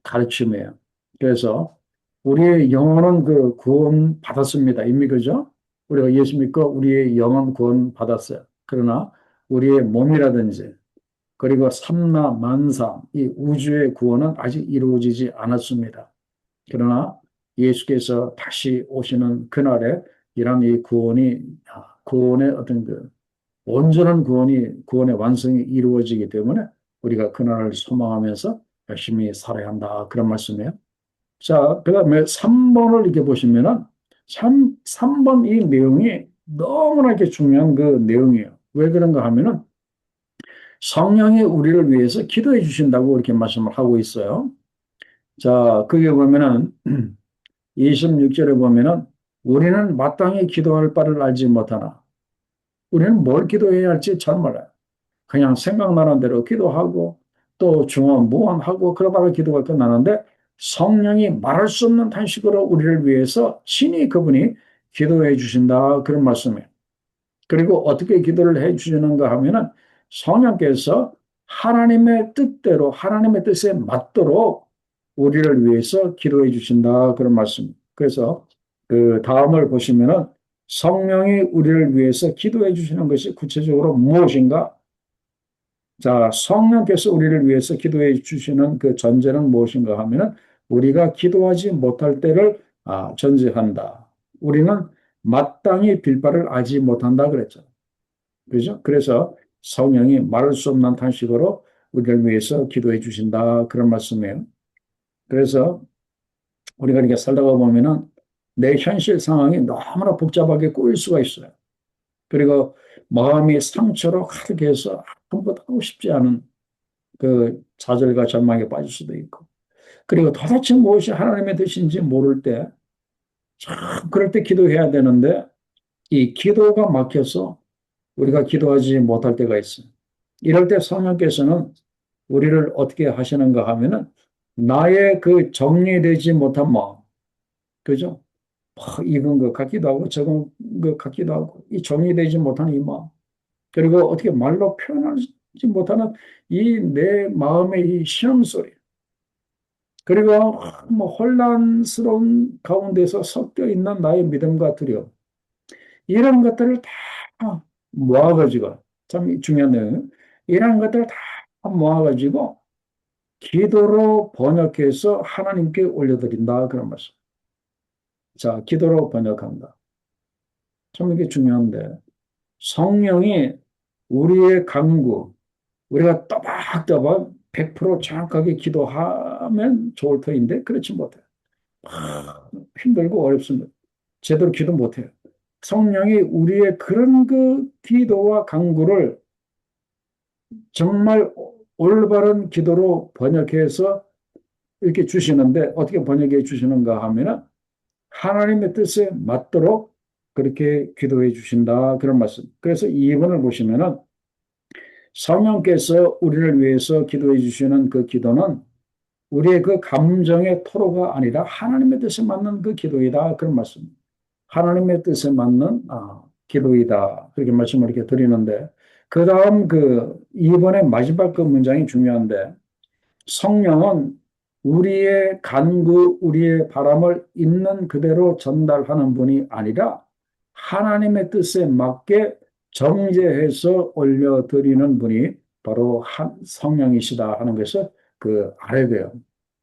가르침이에요. 그래서 우리의 영혼은 구원 받았습니다. 이미 그죠? 우리가 예수 믿고 우리의 영혼 구원 받았어요. 그러나 우리의 몸이라든지 그리고 삼라 만상 이 우주의 구원은 아직 이루어지지 않았습니다. 그러나 예수께서 다시 오시는 그날에 이런 이 구원의 어떤 온전한 구원의 완성이 이루어지기 때문에 우리가 그날을 소망하면서 열심히 살아야 한다. 그런 말씀이에요. 자, 그 다음에 3번을 이렇게 보시면은 참 3번 이 내용이 너무나 이렇게 중요한 그 내용이에요. 왜 그런가 하면은 성령이 우리를 위해서 기도해 주신다고 이렇게 말씀을 하고 있어요. 자, 그게 보면은 26절에 보면은 우리는 마땅히 기도할 바를 알지 못하나 우리는 뭘 기도해야 할지 잘 몰라요. 그냥 생각나는 대로 기도하고 또 중언, 무언하고 그러다가 기도가 끝나는데 성령이 말할 수 없는 탄식으로 우리를 위해서 친히 그분이 기도해 주신다. 그런 말씀이에요. 그리고 어떻게 기도를 해 주시는가 하면은 성령께서 하나님의 뜻대로 하나님의 뜻에 맞도록 우리를 위해서 기도해 주신다. 그런 말씀. 그래서 그 다음을 보시면은 성령이 우리를 위해서 기도해 주시는 것이 구체적으로 무엇인가? 자, 성령께서 우리를 위해서 기도해 주시는 그 전제는 무엇인가 하면은 우리가 기도하지 못할 때를 전제한다. 우리는 마땅히 빌바를 알지 못한다 그랬죠. 그죠? 그래서 성령이 말할 수 없는 탄식으로 우리를 위해서 기도해 주신다. 그런 말씀이에요. 그래서 우리가 이렇게 살다가 보면은 내 현실 상황이 너무나 복잡하게 꼬일 수가 있어요. 그리고 마음이 상처로 가득해서 아무것도 하고 싶지 않은 그 좌절과 절망에 빠질 수도 있고. 그리고 도대체 무엇이 하나님의 뜻인지 모를 때, 참, 그럴 때 기도해야 되는데, 이 기도가 막혀서 우리가 기도하지 못할 때가 있어요. 이럴 때 성령께서는 우리를 어떻게 하시는가 하면은 나의 그 정리되지 못한 마음, 그죠? 막 익은 것 같기도 하고 적은 것 같기도 하고 이 정리되지 못한 이 마음 그리고 어떻게 말로 표현하지 못하는 이 내 마음의 이 시험소리 그리고 뭐 혼란스러운 가운데서 섞여 있는 나의 믿음과 두려움 이런 것들을 다 모아가지고 참 중요한 내용 이런 것들을 다 모아가지고 기도로 번역해서 하나님께 올려드린다 그런 말씀. 자, 기도로 번역한다. 참 이게 중요한데 성령이 우리의 강구, 우리가 또박또박 100% 정확하게 기도하면 좋을 터인데 그렇지 못해요. 힘들고 어렵습니다. 제대로 기도 못해요. 성령이 우리의 그런 그 기도와 강구를 정말 올바른 기도로 번역해서 이렇게 주시는데 어떻게 번역해 주시는가 하면은 하나님의 뜻에 맞도록 그렇게 기도해 주신다. 그런 말씀. 그래서 2번을 보시면은 성령께서 우리를 위해서 기도해 주시는 그 기도는 우리의 그 감정의 토로가 아니라 하나님의 뜻에 맞는 그 기도이다. 그런 말씀. 하나님의 뜻에 맞는 기도이다. 그렇게 말씀을 이렇게 드리는데 그 다음 그 2번의 마지막 그 문장이 중요한데 성령은 우리의 간구, 우리의 바람을 있는 그대로 전달하는 분이 아니라 하나님의 뜻에 맞게 정제해서 올려드리는 분이 바로 성령이시다 하는 것을 그 알아야 돼요.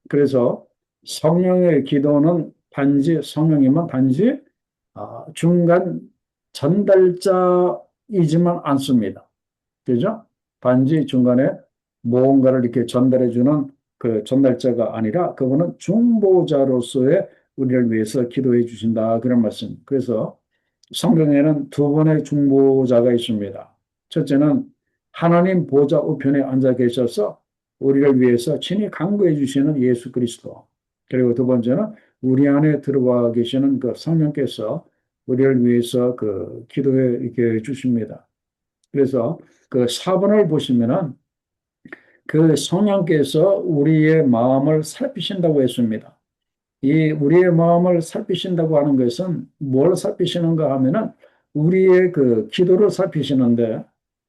그래서 성령의 기도는 단지 성령이면 단지 중간 전달자이지만 않습니다. 그죠? 단지 중간에 무언가를 이렇게 전달해주는 그 전달자가 아니라 그분은 중보자로서의 우리를 위해서 기도해 주신다. 그런 말씀. 그래서 성경에는 두 번의 중보자가 있습니다. 첫째는 하나님 보좌 우편에 앉아 계셔서 우리를 위해서 친히 간구해 주시는 예수 그리스도. 그리고 두 번째는 우리 안에 들어와 계시는 그 성령께서 우리를 위해서 그 기도해 이렇게 주십니다. 그래서 그 4번을 보시면은 그 성령께서 우리의 마음을 살피신다고 했습니다. 이 우리의 마음을 살피신다고 하는 것은 뭘 살피시는가 하면은 우리의 그 기도를 살피시는데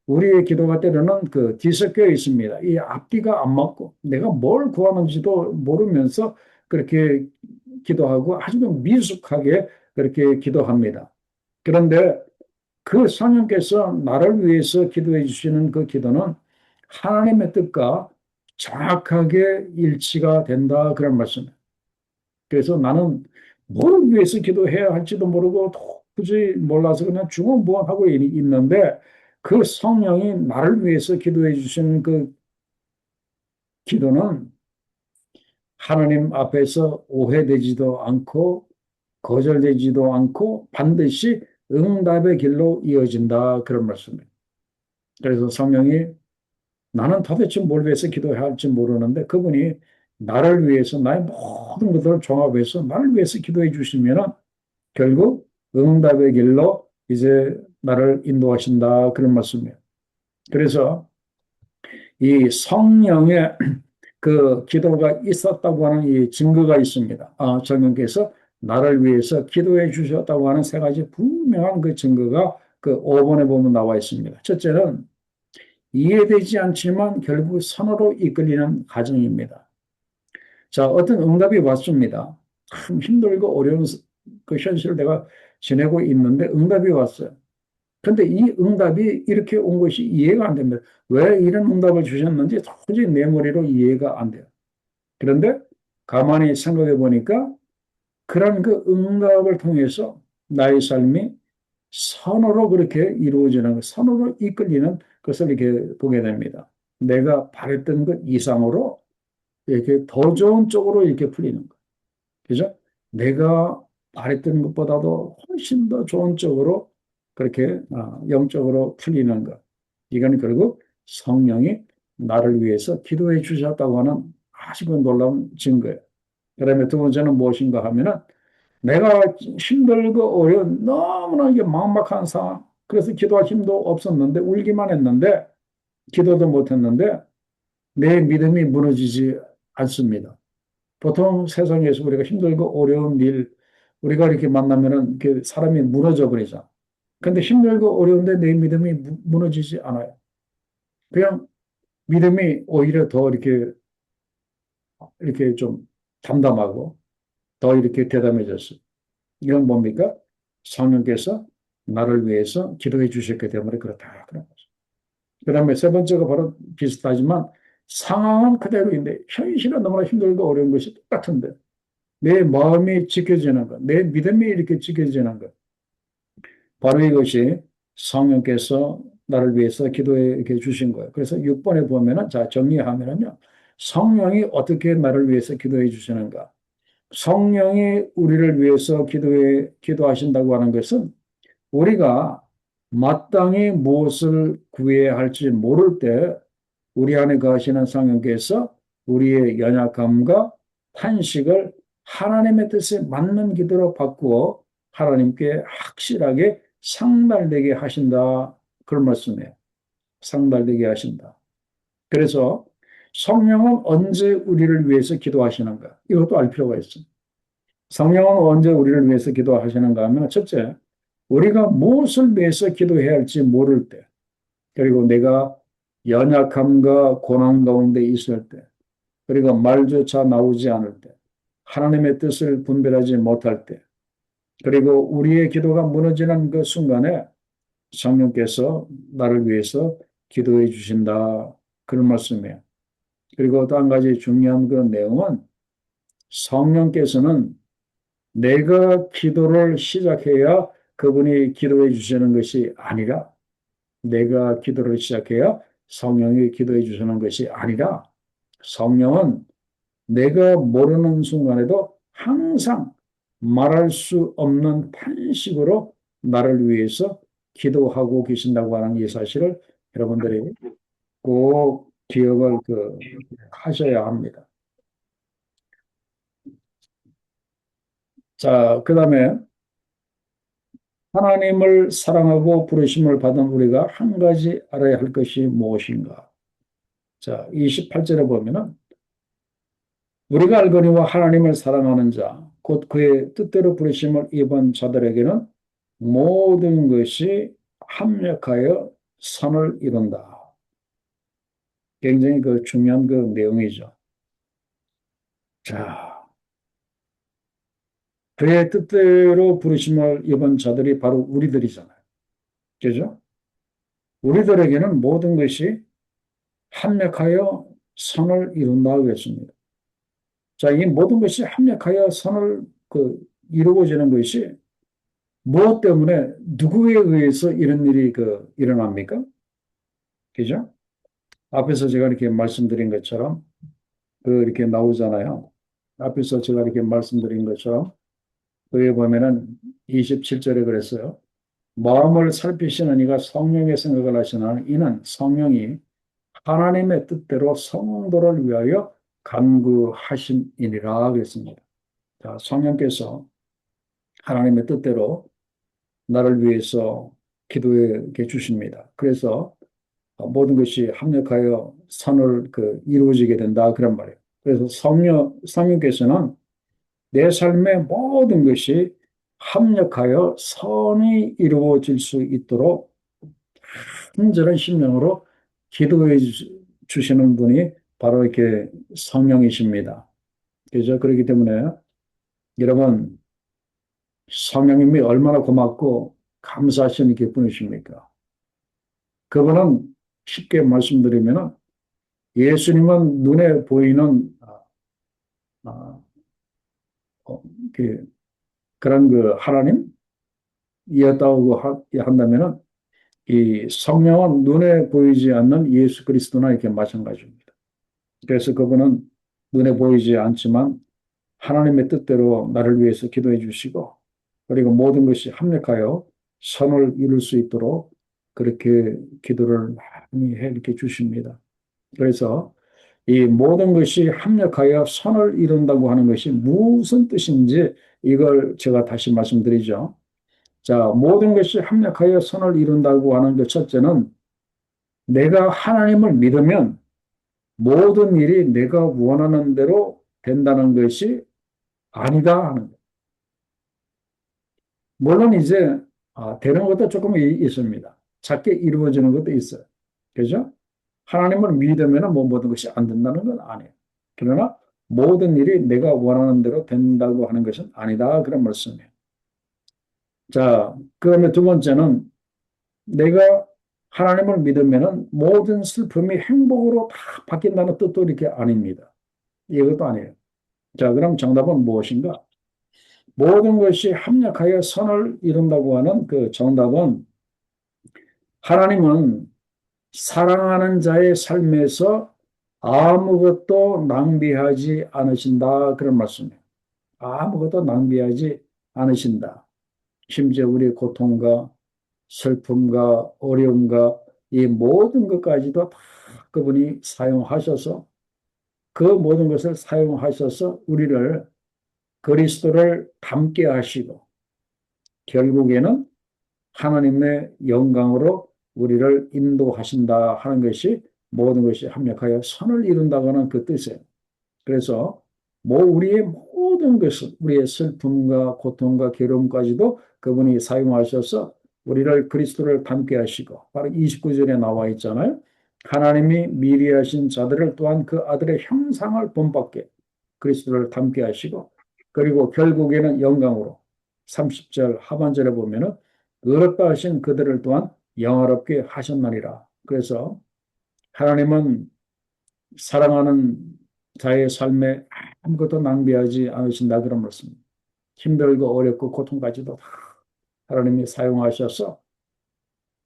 우리의 기도가 때로는 그 뒤섞여 있습니다. 이 앞뒤가 안 맞고 내가 뭘 구하는지도 모르면서 그렇게 기도하고 아주 미숙하게 그렇게 기도합니다. 그런데 그 성령께서 나를 위해서 기도해 주시는 그 기도는 하나님의 뜻과 정확하게 일치가 된다. 그런 말씀이에요. 그래서 나는 뭘 위해서 기도해야 할지도 모르고 도저히 몰라서 그냥 중언부언하고 있는데 그 성령이 나를 위해서 기도해 주시는 그 기도는 하나님 앞에서 오해되지도 않고 거절되지도 않고 반드시 응답의 길로 이어진다. 그런 말씀이에요. 그래서 성령이 나는 도대체 뭘 위해서 기도해야 할지 모르는데 그분이 나를 위해서 나의 모든 것들을 종합해서 나를 위해서 기도해 주시면 결국 응답의 길로 이제 나를 인도하신다. 그런 말씀이에요. 그래서 이 성령의 그 기도가 있었다고 하는 이 증거가 있습니다. 성령께서 나를 위해서 기도해 주셨다고 하는 세 가지 분명한 그 증거가 그 5번에 보면 나와 있습니다. 첫째는 이해되지 않지만 결국 선으로 이끌리는 과정입니다. 자, 어떤 응답이 왔습니다. 참 힘들고 어려운 그 현실을 내가 지내고 있는데 응답이 왔어요. 근데 이 응답이 이렇게 온 것이 이해가 안 됩니다. 왜 이런 응답을 주셨는지 도저히 내 머리로 이해가 안 돼요. 그런데 가만히 생각해 보니까 그런 그 응답을 통해서 나의 삶이 선으로 그렇게 이루어지는 것, 선으로 이끌리는 것을 이렇게 보게 됩니다. 내가 바랬던 것 이상으로 이렇게 더 좋은 쪽으로 이렇게 풀리는 것. 그죠? 내가 바랬던 것보다도 훨씬 더 좋은 쪽으로 그렇게 영적으로 풀리는 것. 이건 결국 성령이 나를 위해서 기도해 주셨다고 하는 아주 놀라운 증거예요. 그다음에 두 번째는 무엇인가 하면은 내가 힘들고 어려운 너무나 이게 막막한 상황. 그래서 기도할 힘도 없었는데 울기만 했는데 기도도 못했는데 내 믿음이 무너지지 않습니다. 보통 세상에서 우리가 힘들고 어려운 일 우리가 이렇게 만나면은 사람이 무너져 버리잖아. 근데 힘들고 어려운데 내 믿음이 무너지지 않아요. 그냥 믿음이 오히려 더 이렇게 좀 담담하고 더 이렇게 대담해졌어요. 이건 뭡니까? 성령께서 나를 위해서 기도해 주셨기 때문에 그렇다. 그런 거죠. 그 다음에 세 번째가 바로 비슷하지만 상황은 그대로인데 현실은 너무나 힘들고 어려운 것이 똑같은데 내 마음이 지켜지는 것, 내 믿음이 이렇게 지켜지는 것. 바로 이것이 성령께서 나를 위해서 기도해 주신 거예요. 그래서 6번에 보면은, 자, 정리하면은요, 성령이 어떻게 나를 위해서 기도해 주시는가? 성령이 우리를 위해서 기도하신다고 하는 것은 우리가 마땅히 무엇을 구해야 할지 모를 때 우리 안에 거하시는 성령께서 우리의 연약함과 탄식을 하나님의 뜻에 맞는 기도로 바꾸어 하나님께 확실하게 상달되게 하신다. 그런 말씀이에요. 상달되게 하신다. 그래서 성령은 언제 우리를 위해서 기도하시는가? 이것도 알 필요가 있습니다. 성령은 언제 우리를 위해서 기도하시는가 하면 첫째, 우리가 무엇을 위해서 기도해야 할지 모를 때, 그리고 내가 연약함과 고난 가운데 있을 때, 그리고 말조차 나오지 않을 때, 하나님의 뜻을 분별하지 못할 때, 그리고 우리의 기도가 무너지는 그 순간에 성령께서 나를 위해서 기도해 주신다. 그런 말씀이에요. 그리고 또 한 가지 중요한 그 내용은 성령께서는 내가 기도를 시작해야 그분이 기도해 주시는 것이 아니라 내가 기도를 시작해야 성령이 기도해 주시는 것이 아니라 성령은 내가 모르는 순간에도 항상 말할 수 없는 탄식으로 나를 위해서 기도하고 계신다고 하는 이 사실을 여러분들이 꼭 기억을 하셔야 합니다. 자, 그 다음에 하나님을 사랑하고 부르심을 받은 우리가 한 가지 알아야 할 것이 무엇인가? 자, 28절에 보면은 우리가 알거니와 하나님을 사랑하는 자, 곧 그의 뜻대로 부르심을 입은 자들에게는 모든 것이 합력하여 선을 이룬다. 굉장히 그 중요한 그 내용이죠. 자, 그의 뜻대로 부르심을 입은 자들이 바로 우리들이잖아요. 그죠? 우리들에게는 모든 것이 합력하여 선을 이룬다고 했습니다. 자, 이 모든 것이 합력하여 선을 이루어지는 것이 무엇 때문에 누구에 의해서 이런 일이 일어납니까? 그죠? 앞에서 제가 이렇게 말씀드린 것처럼 이렇게 나오잖아요. 앞에서 제가 이렇게 말씀드린 것처럼 거기에 보면은 27절에 그랬어요. 마음을 살피시는 이가 성령의 생각을 하시나니 이는 성령이 하나님의 뜻대로 성도를 위하여 간구하심이니라 그랬습니다. 자, 성령께서 하나님의 뜻대로 나를 위해서 기도해 주십니다. 그래서 모든 것이 합력하여 선을 이루어지게 된다 그런 말이에요. 그래서 성령께서는 내 삶의 모든 것이 합력하여 선이 이루어질 수 있도록 친절한 심령으로 기도해 주시는 분이 바로 이렇게 성령이십니다. 그죠? 그렇기 때문에 여러분, 성령님이 얼마나 고맙고 감사하시는 기분이십니까? 그분은 쉽게 말씀드리면 예수님은 눈에 보이는 아, 어, 그, 그런 하나님이었다고 한다면은 이 성령은 눈에 보이지 않는 예수 그리스도나 이렇게 마찬가지입니다. 그래서 그분은 눈에 보이지 않지만 하나님의 뜻대로 나를 위해서 기도해 주시고 그리고 모든 것이 합력하여 선을 이룰 수 있도록 그렇게 기도를 많이 해 이렇게 주십니다. 그래서 이 모든 것이 합력하여 선을 이룬다고 하는 것이 무슨 뜻인지 이걸 제가 다시 말씀드리죠. 자, 모든 것이 합력하여 선을 이룬다고 하는 것 첫째는 내가 하나님을 믿으면 모든 일이 내가 원하는 대로 된다는 것이 아니다 하는 거예요. 물론 이제 되는 것도 조금 있습니다. 작게 이루어지는 것도 있어요. 그죠? 하나님을 믿으면 모든 것이 안 된다는 건 아니에요. 그러나 모든 일이 내가 원하는 대로 된다고 하는 것은 아니다. 그런 말씀이에요. 자, 그러면 두 번째는 내가 하나님을 믿으면 모든 슬픔이 행복으로 다 바뀐다는 뜻도 이렇게 아닙니다. 이것도 아니에요. 자, 그럼 정답은 무엇인가? 모든 것이 합력하여 선을 이룬다고 하는 그 정답은 하나님은 사랑하는 자의 삶에서 아무것도 낭비하지 않으신다. 그런 말씀이에요. 아무것도 낭비하지 않으신다. 심지어 우리의 고통과 슬픔과 어려움과 이 모든 것까지도 다 그분이 사용하셔서 그 모든 것을 사용하셔서 우리를 그리스도를 닮게 하시고 결국에는 하나님의 영광으로 우리를 인도하신다 하는 것이 모든 것이 합력하여 선을 이룬다고 그 뜻이에요. 그래서 우리의 모든 것을 우리의 슬픔과 고통과 괴로움까지도 그분이 사용하셔서 우리를 그리스도를 닮게 하시고 바로 29절에 나와 있잖아요. 하나님이 미리 하신 자들을 또한 그 아들의 형상을 본받게 그리스도를 닮게 하시고 그리고 결국에는 영광으로 30절 하반절에 보면은 의롭다 하신 그들을 또한 영화롭게 하셨나니라. 그래서 하나님은 사랑하는 자의 삶에 아무것도 낭비하지 않으신다 그런 말씀입니다. 힘들고 어렵고 고통까지도 다 하나님이 사용하셔서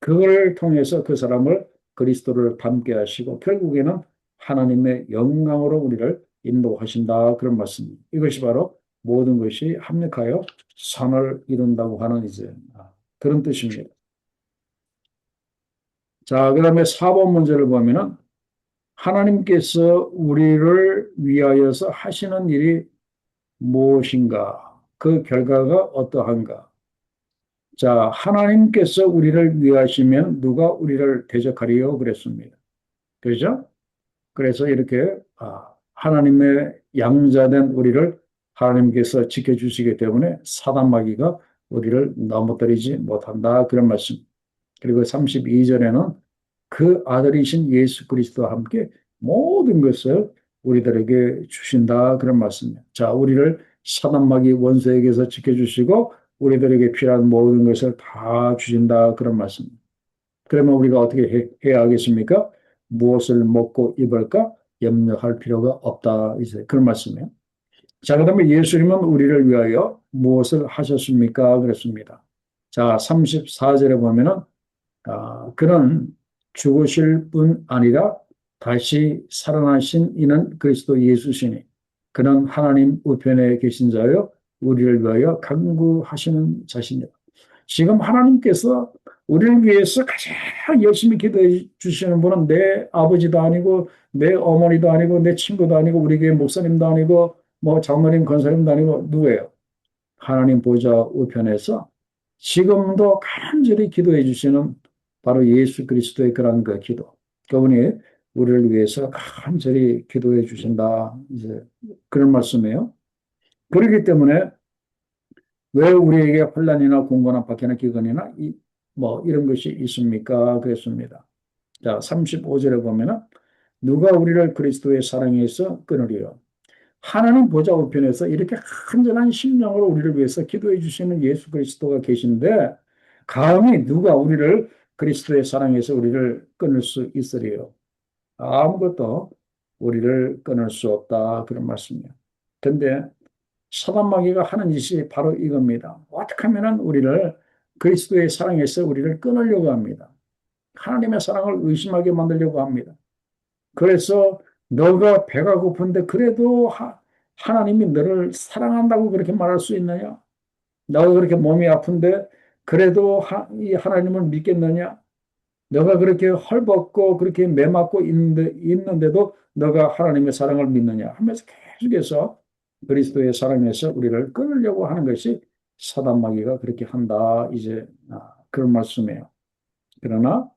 그걸 통해서 그 사람을 그리스도를 닮게 하시고 결국에는 하나님의 영광으로 우리를 인도하신다 그런 말씀입니다. 이것이 바로 모든 것이 합력하여 선을 이룬다고 하는 이제 그런 뜻입니다. 자, 그다음에 4번 문제를 보면은 하나님께서 우리를 위하여서 하시는 일이 무엇인가? 그 결과가 어떠한가? 자, 하나님께서 우리를 위하시면 누가 우리를 대적하리요? 그랬습니다. 그렇죠? 그래서 이렇게 하나님의 양자된 우리를 하나님께서 지켜주시기 때문에 사단 마귀가 우리를 넘어뜨리지 못한다. 그런 말씀. 그리고 32절에는 그 아들이신 예수 그리스도와 함께 모든 것을 우리들에게 주신다. 그런 말씀이에요. 자, 우리를 사단 마귀 원수에게서 지켜주시고 우리들에게 필요한 모든 것을 다 주신다. 그런 말씀입니다. 그러면 우리가 어떻게 해야 하겠습니까? 무엇을 먹고 입을까? 염려할 필요가 없다. 이제 그런 말씀이에요. 자, 그다음에 예수님은 우리를 위하여 무엇을 하셨습니까? 그랬습니다. 자, 34절에 보면은 그는 죽으실 뿐 아니라 다시 살아나신 이는 그리스도 예수시니 그는 하나님 우편에 계신 자요 우리를 위하여 간구하시는 자신이다. 지금 하나님께서 우리를 위해서 가장 열심히 기도해 주시는 분은 내 아버지도 아니고 내 어머니도 아니고 내 친구도 아니고 우리 교회 목사님도 아니고 뭐 장로님 권사님도 아니고 누구예요? 하나님 보좌 우편에서 지금도 간절히 기도해 주시는 바로 예수 그리스도의 그런 그 기도. 그분이 우리를 위해서 간절히 기도해 주신다. 이제 그런 말씀이에요. 그렇기 때문에 왜 우리에게 환난이나 공고나 박해나 기근이나 뭐 이런 것이 있습니까? 그랬습니다. 자, 35절에 보면은 누가 우리를 그리스도의 사랑에서 끊으리요. 하나님 보좌 우편에서 이렇게 간절한 심령으로 우리를 위해서 기도해 주시는 예수 그리스도가 계신데 감히 누가 우리를 그리스도의 사랑에서 우리를 끊을 수 있으리요. 아무것도 우리를 끊을 수 없다. 그런 말씀이에요. 근데 사단 마귀가 하는 짓이 바로 이겁니다. 어떻게 하면은 우리를 그리스도의 사랑에서 우리를 끊으려고 합니다. 하나님의 사랑을 의심하게 만들려고 합니다. 그래서 너가 배가 고픈데 그래도 하나님이 너를 사랑한다고 그렇게 말할 수 있느냐? 너가 그렇게 몸이 아픈데 그래도 이 하나님을 믿겠느냐? 너가 그렇게 헐벗고 그렇게 매맞고 있는데도 너가 하나님의 사랑을 믿느냐 하면서 계속해서 그리스도의 사랑에서 우리를 끊으려고 하는 것이 사단 마귀가 그렇게 한다. 이제 그런 말씀이에요. 그러나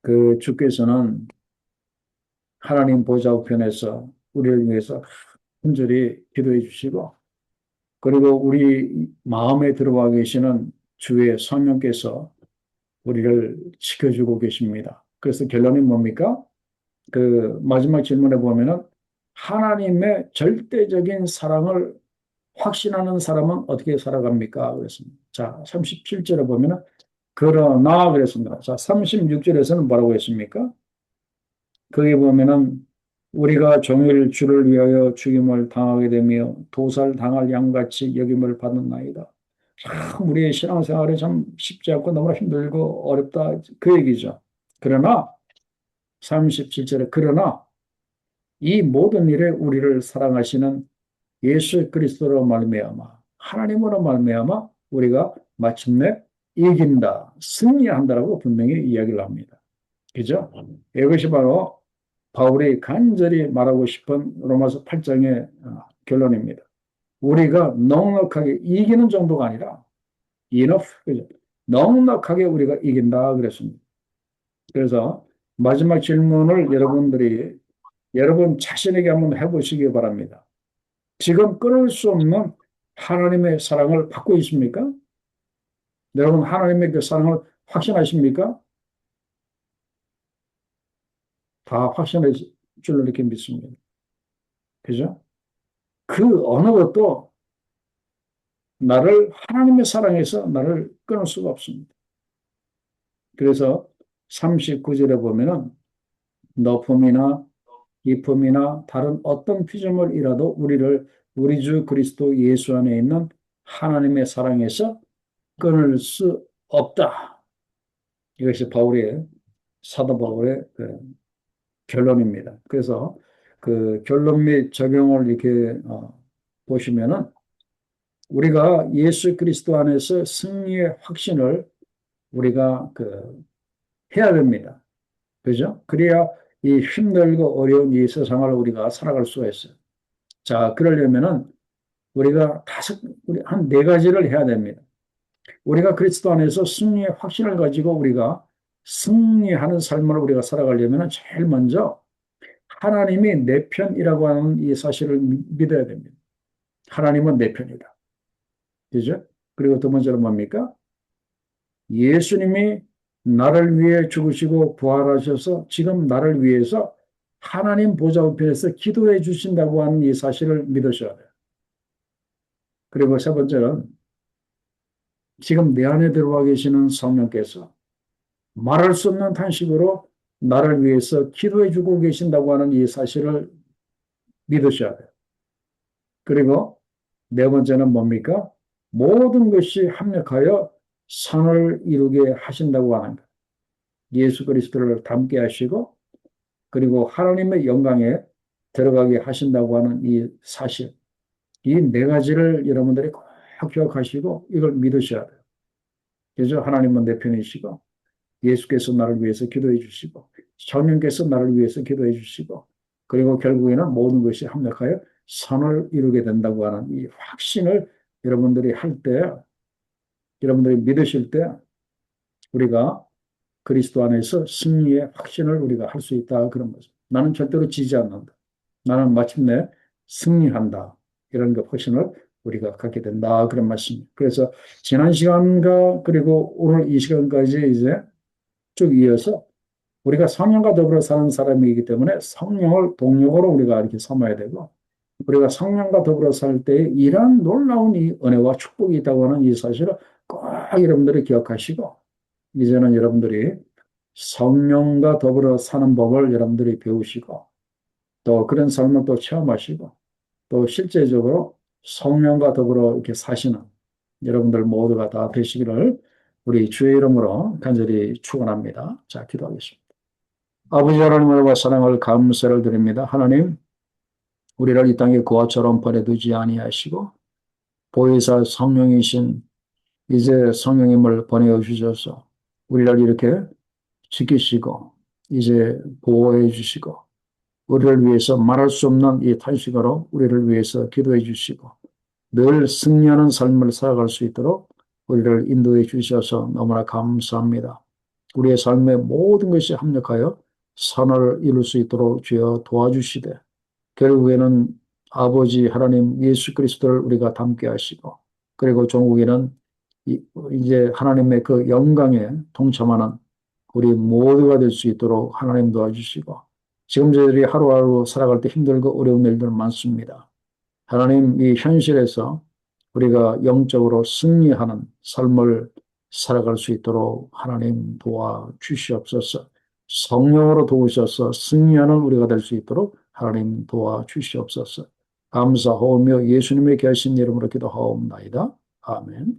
그 주께서는 하나님 보좌 우편에서 우리를 위해서 간절히 기도해 주시고 그리고 우리 마음에 들어와 계시는 주의 성령께서 우리를 지켜주고 계십니다. 그래서 결론이 뭡니까? 그 마지막 질문에 보면은 하나님의 절대적인 사랑을 확신하는 사람은 어떻게 살아갑니까? 그랬습니다. 자, 37절에 보면은 그러나 그랬습니다. 자, 36절에서는 뭐라고 했습니까? 거기 보면은 우리가 종일 주를 위하여 죽임을 당하게 되며 도살 당할 양같이 여김을 받는나이다. 참 우리의 신앙생활이 참 쉽지 않고 너무나 힘들고 어렵다 그 얘기죠. 그러나 37절에 그러나 이 모든 일에 우리를 사랑하시는 예수 그리스도로 말미암아 하나님으로 말미암아 우리가 마침내 이긴다, 승리한다라고 분명히 이야기를 합니다. 그죠? 이것이 바로 바울이 간절히 말하고 싶은 로마서 8장의 결론입니다. 우리가 넉넉하게 이기는 정도가 아니라 enough, 그죠? 넉넉하게 우리가 이긴다 그랬습니다. 그래서 마지막 질문을 여러분들이 여러분 자신에게 한번 해보시기 바랍니다. 지금 끊을 수 없는 하나님의 사랑을 받고 있습니까? 여러분 하나님의 그 사랑을 확신하십니까? 다 확신할 줄로 이렇게 믿습니다. 그죠? 그 어느 것도 나를 하나님의 사랑에서 나를 끊을 수가 없습니다. 그래서 39절에 보면은 너품이나 기품이나 다른 어떤 피조물이라도 우리를 우리 주 그리스도 예수 안에 있는 하나님의 사랑에서 끊을 수 없다. 이것이 바울의 사도 바울의 그 결론입니다. 그래서 그 결론 및 적용을 이렇게 보시면은 우리가 예수 그리스도 안에서 승리의 확신을 우리가 그 해야 됩니다. 그죠? 그래야 이 힘들고 어려운 이 세상을 우리가 살아갈 수가 있어요. 자, 그러려면은 우리가 우리 한 네 가지를 해야 됩니다. 우리가 그리스도 안에서 승리의 확신을 가지고 우리가 승리하는 삶을 우리가 살아가려면 제일 먼저 하나님이 내 편이라고 하는 이 사실을 믿어야 됩니다. 하나님은 내 편이다. 그죠? 그리고 두 번째로 뭡니까? 예수님이 나를 위해 죽으시고 부활하셔서 지금 나를 위해서 하나님 보좌 우편에서 기도해 주신다고 하는 이 사실을 믿으셔야 돼요. 그리고 세 번째는 지금 내 안에 들어와 계시는 성령께서 말할 수 없는 탄식으로 나를 위해서 기도해 주고 계신다고 하는 이 사실을 믿으셔야 돼요. 그리고 네 번째는 뭡니까? 모든 것이 합력하여 선을 이루게 하신다고 하는 것. 예수 그리스도를 닮게 하시고 그리고 하나님의 영광에 들어가게 하신다고 하는 이 사실. 이 네 가지를 여러분들이 꼭 기억하시고 이걸 믿으셔야 돼요. 그죠? 하나님은 내 편이시고 예수께서 나를 위해서 기도해 주시고 성령께서 나를 위해서 기도해 주시고 그리고 결국에는 모든 것이 합력하여 선을 이루게 된다고 하는 이 확신을 여러분들이 할 때, 여러분들이 믿으실 때 우리가 그리스도 안에서 승리의 확신을 우리가 할 수 있다 그런 거죠. 나는 절대로 지지 않는다. 나는 마침내 승리한다. 이런 그 확신을 우리가 갖게 된다 그런 말씀입니다. 그래서 지난 시간과 그리고 오늘 이 시간까지 이제 쭉 이어서 우리가 성령과 더불어 사는 사람이기 때문에 성령을 동력으로 우리가 이렇게 삼아야 되고 우리가 성령과 더불어 살 때 이러한 놀라운 이 은혜와 축복이 있다고 하는 이 사실을 꼭 여러분들이 기억하시고 이제는 여러분들이 성령과 더불어 사는 법을 여러분들이 배우시고 또 그런 삶을 또 체험하시고 또 실제적으로 성령과 더불어 이렇게 사시는 여러분들 모두가 다 되시기를 우리 주의 이름으로 간절히 축원합니다. 자, 기도하겠습니다. 아버지 하나님과 사랑을 감사를 드립니다. 하나님, 우리를 이 땅에 고아처럼 버려두지 아니하시고 보혜사 성령이신 이제 성령님을 보내어 주셔서 우리를 이렇게 지키시고 이제 보호해 주시고 우리를 위해서 말할 수 없는 이 탄식으로 우리를 위해서 기도해 주시고 늘 승리하는 삶을 살아갈 수 있도록 우리를 인도해 주셔서 너무나 감사합니다. 우리의 삶의 모든 것이 합력하여 선을 이룰 수 있도록 주여 도와주시되 결국에는 아버지 하나님 예수 그리스도를 우리가 닮게 하시고 그리고 종국에는 이제 하나님의 그 영광에 동참하는 우리 모두가 될 수 있도록 하나님 도와주시고 지금 저희들이 하루하루 살아갈 때 힘들고 어려운 일들 많습니다. 하나님 이 현실에서 우리가 영적으로 승리하는 삶을 살아갈 수 있도록 하나님 도와주시옵소서. 성령으로 도우셔서 승리하는 우리가 될 수 있도록 하나님 도와주시옵소서. 감사하오며 예수님의 계신 이름으로 기도하옵나이다. 아멘.